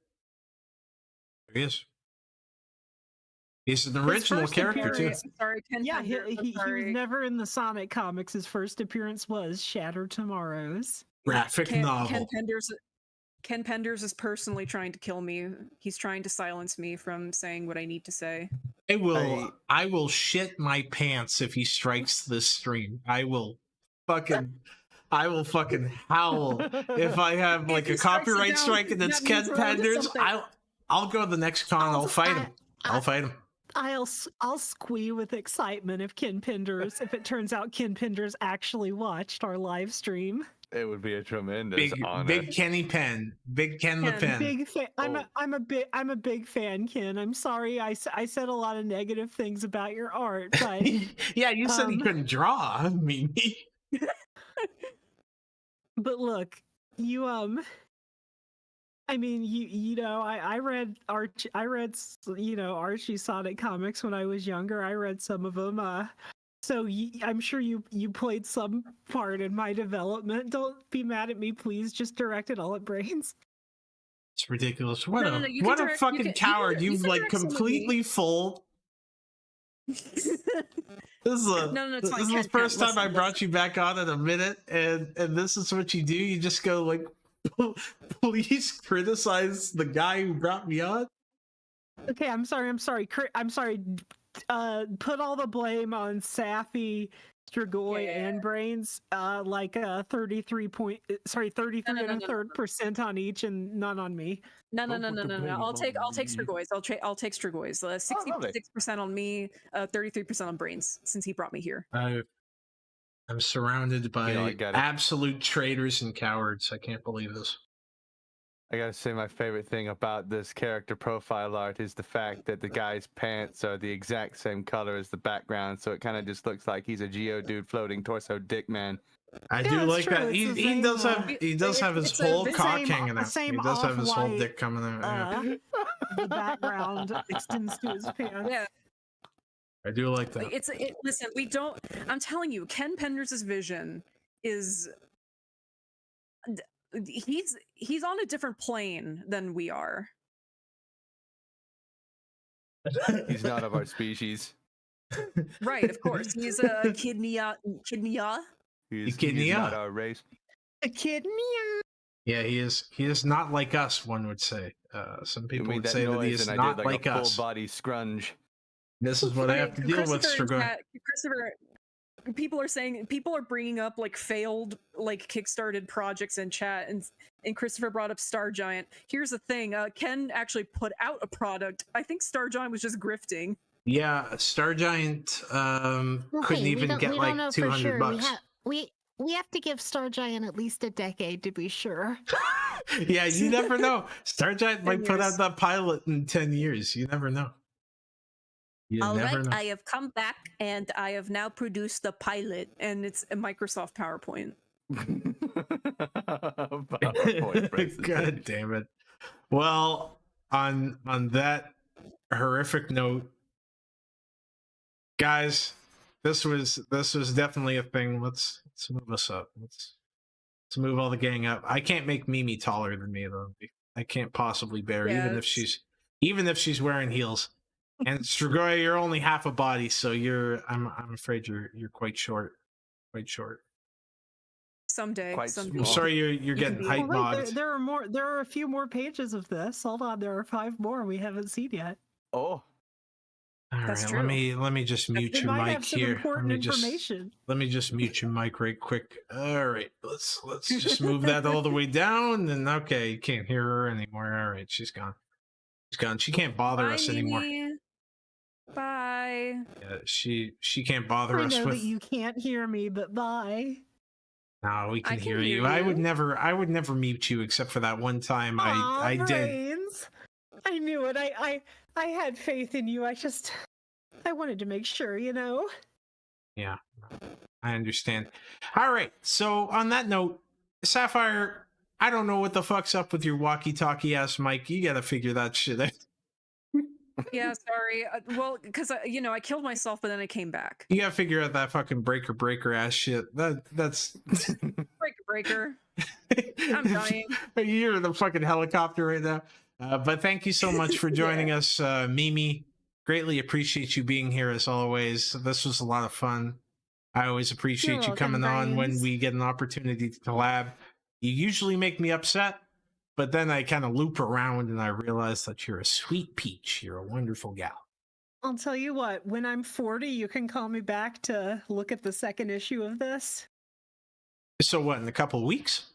There he is. He's an original first character too. appearance- Sorry, Ken. Yeah, he Penders, I'm was sorry. never in the Sonic comics. His first appearance was Shattered Tomorrows. Graphic novel. Ken Penders is personally trying to kill me. He's trying to silence me from saying what I need to say. I will shit my pants if he strikes this stream. I will fucking howl if I have like he a strikes it copyright down, strike and it's that Ken means we're onto Penders. something. I'll go to the next con. I'll fight him. I'll fight him. I'll squee with excitement if if it turns out Ken Penders actually watched our live stream. It would be a tremendous honor. Big Kenny Penn. Big Ken the Pen. Big fan. I'm a big fan, Ken. I'm sorry I said a lot of negative things about your art, but Yeah, you said he couldn't draw. I mean, but look, you I mean, I read Archie Sonic comics when I was younger. I read some of them. So I'm sure you played some part in my development. Don't be mad at me, please. Just direct it all at Brainz. It's ridiculous. What No, a no, you can what a direct- fucking coward! you You can like direct some of me. completely full. This is No, it's fine. this is Ken, the first Ken, time I listen, brought you back on in a minute, and this is what you do. You just go like, please criticize the guy who brought me on. Okay, I'm sorry. Put all the blame on Sappy, Strigoi, and Brainz. 33 and a third percent on each, and none on me. No. Don't put the blame I'll take on me. Strigoi. I'll take Strigoi. 66% on me, 33% on Brainz, since he brought me here. I'm surrounded by I got it. absolute traitors and cowards. I can't believe this. I gotta say, my favorite thing about this character profile art is the fact that the guy's pants are the exact same color as the background, so it kind of just looks like he's a Geodude floating torso dick man. I Yeah, do it's like true. that. It's He, the he same, does have his it's the whole cock same- hanging the out. same He does have his whole off-white, dick coming out. Yeah. The background extends to his pants. Yeah, I do like that. listen, we don't. I'm telling you, Ken Penders' vision is. He's on a different plane than we are. He's not of our species. Right, of course. He's a kidney. He's Kidney not up. our race. A kid. Yeah, he is. He is not like us. One would say. Some You people made would that say that he noise is and I not did like a full us. body scrunge. This is what I have to deal with, Strigoi. Christopher, people are bringing up like failed like kickstarted projects in chat, and Christopher brought up Star Giant. Here's the thing, Ken actually put out a product. I think Star Giant was just grifting. Yeah, Star Giant couldn't even get like $200. We have to give Star Giant at least a decade to be sure. Yeah, you never know. Star Giant might 10 put years. out that pilot in 10 years. You never know. You All never right, know. I have come back and I have now produced the pilot, and it's a Microsoft PowerPoint. PowerPoint presentation. God damn it. Well, on that horrific note, guys, this was definitely a thing. Let's move us up. Let's move all the gang up. I can't make Mimi taller than me though. I can't possibly bear even if she's wearing heels. And Strigoi, you're only half a body, so I'm afraid you're quite short. Quite short. Someday. Quite someday. I'm small. sorry you're getting be- height Well, wait, mogged. there are more. There are a few more pages of this. Hold on, there are 5 more we haven't seen yet. Oh, All That's right, true. let me just mute They your might mic have some here. important information. Let me just mute your mic right quick. All right, let's just move that all the way down. And okay, you can't hear her anymore. All right, she's gone. She's gone. She can't bother Bye, us anymore. Mimi. Bye. Yeah, she can't bother I us know with. that you can't hear me, but bye. No, we can can hear hear you. I would you. never mute you except for that one time Aw, I did. Brainz. I knew it. I had faith in you. I wanted to make sure, you know. Yeah, I understand. All right, so on that note, Sapphire, I don't know what the fuck's up with your walkie-talkie ass mic. You gotta figure that shit out. Yeah, sorry. Well, because I killed myself, but then I came back. You gotta figure out that fucking breaker ass shit. That's Breaker. I'm dying. You're in the fucking helicopter right now. But thank you so much for joining us, Mimi. Greatly appreciate you being here as always. This was a lot of fun. I always appreciate You're you welcome, coming on when Brainz. we get an opportunity to collab. You usually make me upset, but then I kind of loop around and I realize that you're a sweet peach. You're a wonderful gal. I'll tell you what, when I'm 40, you can call me back to look at the second issue of this. So what, in a couple of weeks?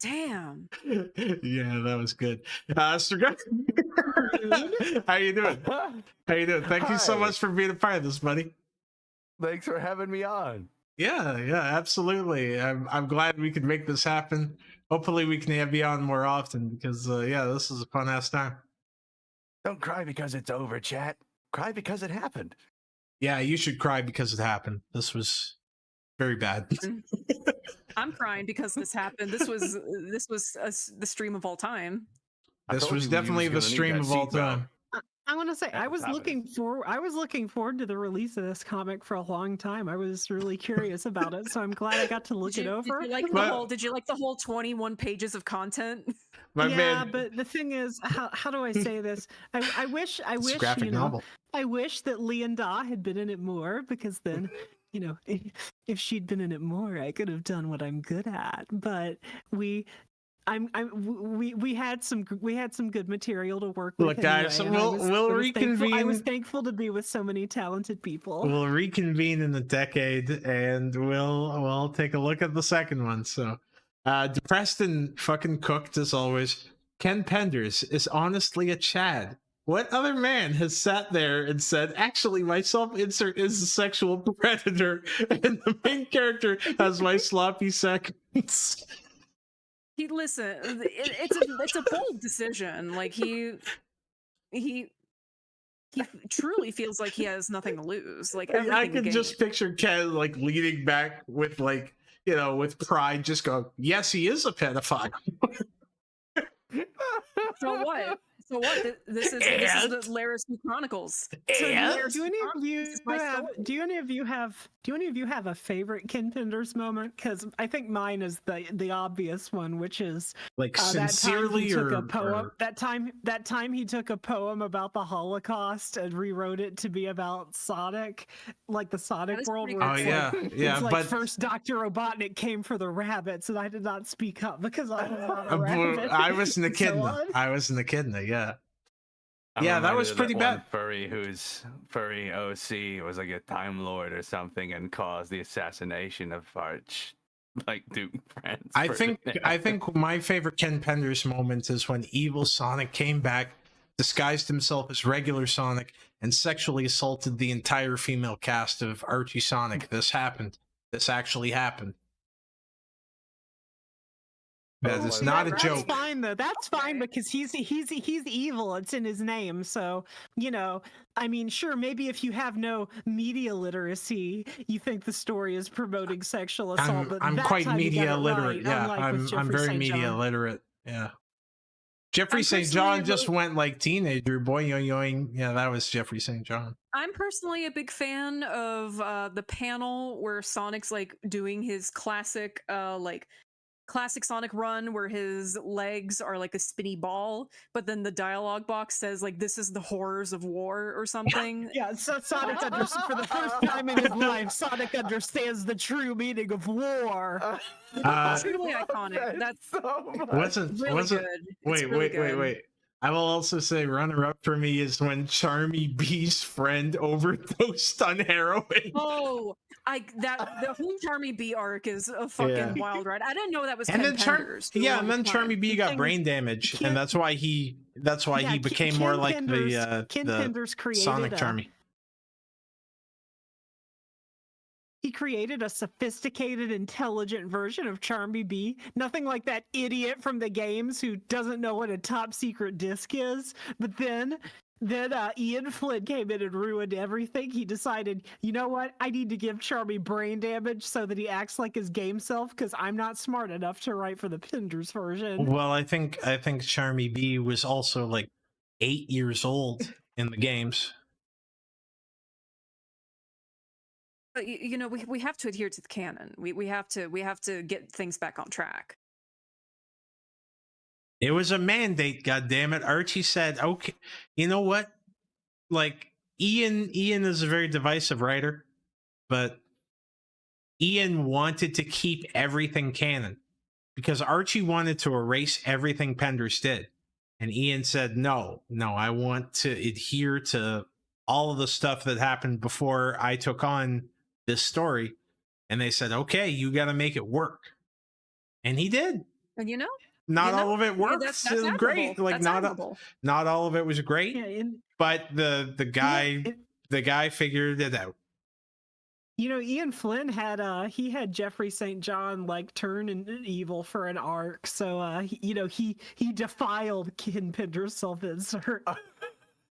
Damn. Yeah, that was good. Strigoi, how you doing? How you doing? Thank you so Hi. much for being a part of this, buddy. Thanks for having me on. Yeah, absolutely. I'm glad we could make this happen. Hopefully, we can have you on more often because, this is a fun ass time. Don't cry because it's over, chat. Cry because it happened. Yeah, you should cry because it happened. This was Very bad. I'm crying because this happened. This was the stream of all time. I This told was you we definitely the gonna need stream that of all seatbelt. time. I want to say I was top of looking forward to the release of this comic for a long time. I was really curious about it, so I'm glad I got to look it over. Did you like the whole 21 pages of content? My yeah, man, but the thing is, how do I say this? I wish it's a graphic you know, novel. I wish that Leon Da had been in it more, because then, you know, if she'd been in it more, I could have done what I'm good at. But we had some good material to work with. Look, guys, anyway, and we'll I was reconvene. I was thankful to be with so many talented people. We'll reconvene in a decade, and we'll take a look at the second one. So, depressed and fucking cooked as always. Ken Penders is honestly a Chad. What other man has sat there and said, actually, my self-insert is a sexual predator, and the main character has my sloppy seconds? Listen, it's a bold decision. Like he truly feels like he has nothing to lose. Like I can just picture Ken like leaning back with like, you know, with pride, just go, yes, he is a pedophile. So what? So what? This is the Lara-Su Chronicles. So Lara-Su do any of Chronicles you is my have? story. Do any of you have a favorite Ken Penders moment? Because I think mine is the obvious one, which is Like that time sincerely, he took or a poem. or- That time he took a poem about the Holocaust and rewrote it to be about Sonic, like the Sonic is world. pretty Where Oh it's yeah, like, yeah, it's like but first Dr. Robotnik came for the rabbits, and I did not speak up because I was not a but rabbit. I was an and so echidna. on. I was an echidna. Yeah. I'm Yeah, that reminded was of pretty one bad. Furry whose furry OC was like a Time Lord or something and caused the assassination of Arch, like Duke France. I think my favorite Ken Penders moment is when evil Sonic came back, disguised himself as regular Sonic, and sexually assaulted the entire female cast of Archie Sonic. This happened. This actually happened. That is not a That's joke. fine though. That's fine Okay. because he's evil. It's in his name. So, you know, I mean, sure, maybe if you have no media literacy, you think the story is promoting sexual assault. But I'm that quite time you got media it literate. right, Yeah, unlike with I'm Jeffrey very St. media John. literate. Yeah. Jeffrey I'm St. personally John a just really- went like teenager. Boing, yoing, yoing. Yeah, that was Jeffrey St. John. I'm personally a big fan of the panel where Sonic's like doing his classic classic Sonic run where his legs are like a spinny ball, but then the dialogue box says like this is the horrors of war or something. Yeah, so Sonic for the first time in his life, Sonic understands the true meaning of war. Truly iconic. That's Wasn't really good. It's really good. wait. I will also say runner up for me is when Charmy B's friend overdosed on heroin. Oh, the whole Charmy B arc is a fucking Yeah. wild ride. I didn't know that was And Ken then Penders. for a yeah, long and then time. Charmy B The got thing brain is, damage, Ken- and that's why he became more like Ken the Penders created Sonic a- Charmy. He created a sophisticated, intelligent version of Charmy B. Nothing like that idiot from the games who doesn't know what a top secret disc is. But then Ian Flynn came in and ruined everything. He decided, you know what? I need to give Charmy brain damage so that he acts like his game self because I'm not smart enough to write for the Penders version. Well, I think Charmy B was also like 8 years old in the games. But you know, we have to adhere to the canon. We have to get things back on track. It was a mandate, goddammit. Archie said, okay, you know what? Like, Ian is a very divisive writer, but Ian wanted to keep everything canon because Archie wanted to erase everything Penders did. And Ian said, no, I want to adhere to all of the stuff that happened before I took on this story. And they said, okay, you got to make it work. And he did. And you know, Not all of it worked that's great. admirable. Like That's admirable. not all of it was great, Yeah, but the guy figured it out. You know, Ian Flynn had Jeffrey St. John like turn evil for an arc, so he defiled Ken Penders' self-insert.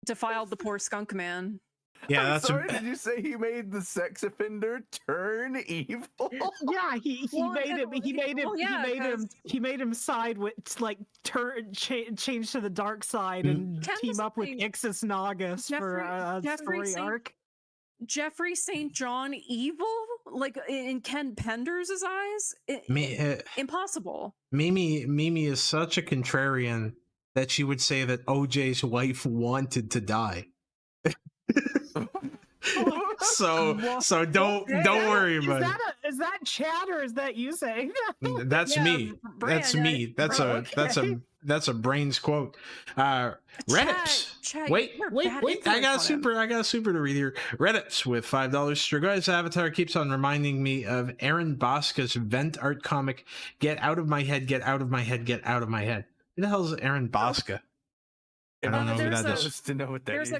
Defiled the poor skunk man. Yeah, I'm that's sorry, did you say he made the sex offender turn evil? Yeah, he Well, made him. He made him. well, yeah, He made him side with like change to the dark side Mm. and Ken team was up with saying Ixis Nagas for a Jeffrey story Saint- arc. Jeffrey St. John evil, like in Ken Penders' eyes, impossible. Mimi is such a contrarian that she would say that OJ's wife wanted to die. so don't worry about it. Is that chat or is that you saying? That's Yeah, me. That's Brand, me. That's a Brainz quote. Reddit. Chat, Wait. you're bad I got influence on him. I got a super to read here. Reddit's with $5. Strigoi's avatar keeps on reminding me of Aaron Bosca's vent art comic. Get out of my head. Get out of my head. Get out of my head. Who the hell is Aaron Bosca? I don't know who that is. Just to know what that There's is.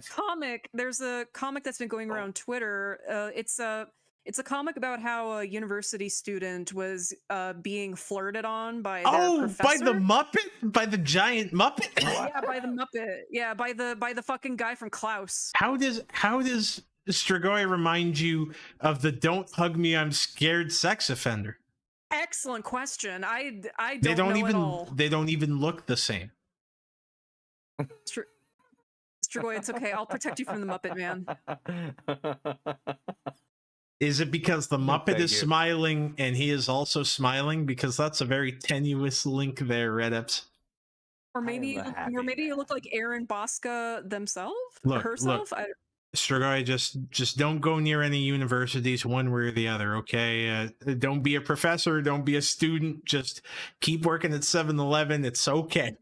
There's a comic that's been going around Twitter. It's a comic about how a university student was being flirted on by their professor. By the Muppet? By the giant Muppet? Yeah, by the Muppet. Yeah, by the fucking guy from Klaus. How does Strigoi remind you of the "Don't hug me, I'm scared" sex offender? Excellent question. I They don't know at all. They don't even look the same. Strigoi, it's okay. I'll protect you from the Muppet Man. Is it because the Muppet Thank is you. smiling and he is also smiling? Because that's a very tenuous link there, Redeps. Or maybe you look like Aaron Bosca herself. Strigoi, just don't go near any universities one way or the other, okay? Don't be a professor, don't be a student, just keep working at 7-Eleven, it's okay.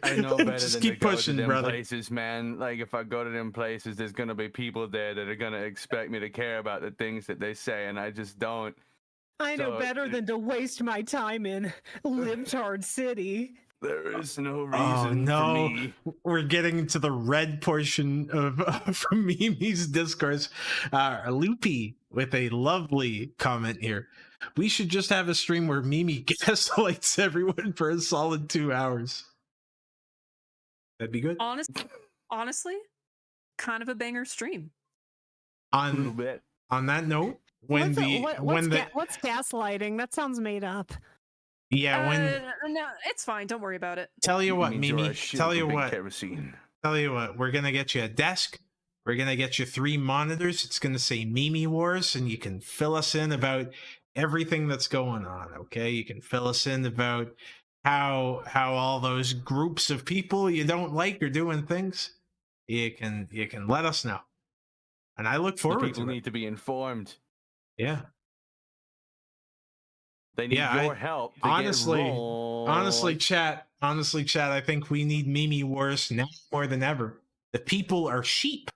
I know better just than keep to go pushing, to them brother. places, man. Like, if I go to them places, there's gonna be people there that are gonna expect me to care about the things that they say, and I just don't. I know So, better than to waste my time in Libtard City. There is no reason Oh no, for me. we're getting into the red portion of from Mimi's discourse. Loopy with a lovely comment here. We should just have a stream where Mimi gaslights everyone for a solid 2 hours. That'd be good. Honestly, kind of a banger stream. A little On bit. that note, what's gaslighting? That sounds made up. No, it's fine. Don't worry about it. Tell you what, Means you're Mimi. a shit Tell you with big what. kerosene. Tell you what. We're gonna get you a desk. We're gonna get you 3 monitors. It's gonna say Mimi Wars, and you can fill us in about everything that's going on. Okay, you can fill us in about how all those groups of people you don't like are doing things. You can let us know, and I look The forward people to it. need to be informed. Yeah. They need Yeah, your help. To honestly, get rolled. honestly, chat. I think we need Mimi Wars now more than ever. The people are sheep.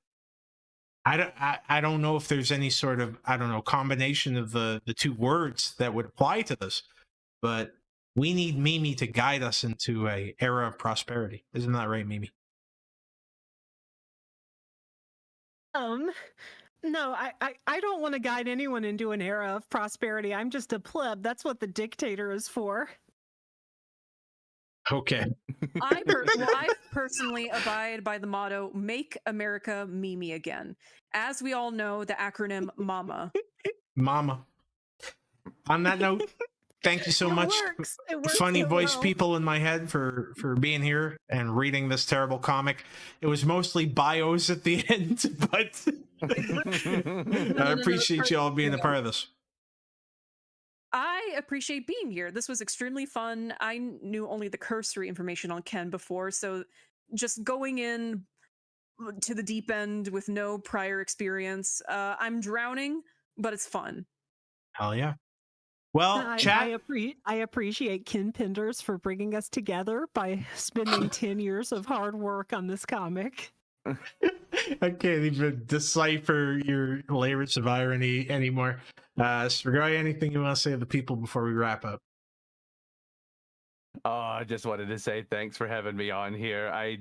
I don't know if there's any sort of combination of the 2 words that would apply to this, but we need Mimi to guide us into a era of prosperity. Isn't that right, Mimi? No, I don't want to guide anyone into an era of prosperity. I'm just a pleb. That's what the dictator is for. Okay. I personally abide by the motto "Make America Mimi Again." As we all know, the acronym MAMA. Mama. On that note, thank you so much, It works funny so voice well. people in my head, for being here and reading this terrible comic. It was mostly bios at the end, but I appreciate you all being a part of this. I appreciate being here. This was extremely fun. I knew only the cursory information on Ken before, so just going in to the deep end with no prior experience, I'm drowning, but it's fun. Hell yeah. Well, chat. I appreciate Ken Penders for bringing us together by spending 10 years of hard work on this comic. I can't even decipher your layers of irony anymore. Strigoi, anything you want to say to the people before we wrap up? Oh, I just wanted to say thanks for having me on here. I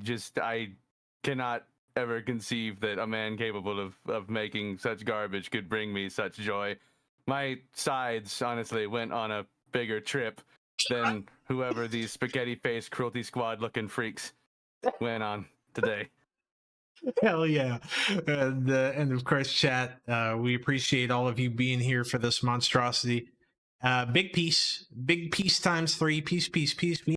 cannot ever conceive that a man capable of making such garbage could bring me such joy. My sides, honestly, went on a bigger trip than whoever these spaghetti-faced cruelty squad looking freaks went on today. Hell yeah. And of course, chat, we appreciate all of you being here for this monstrosity. Big peace times 3. Peace, peace, peace.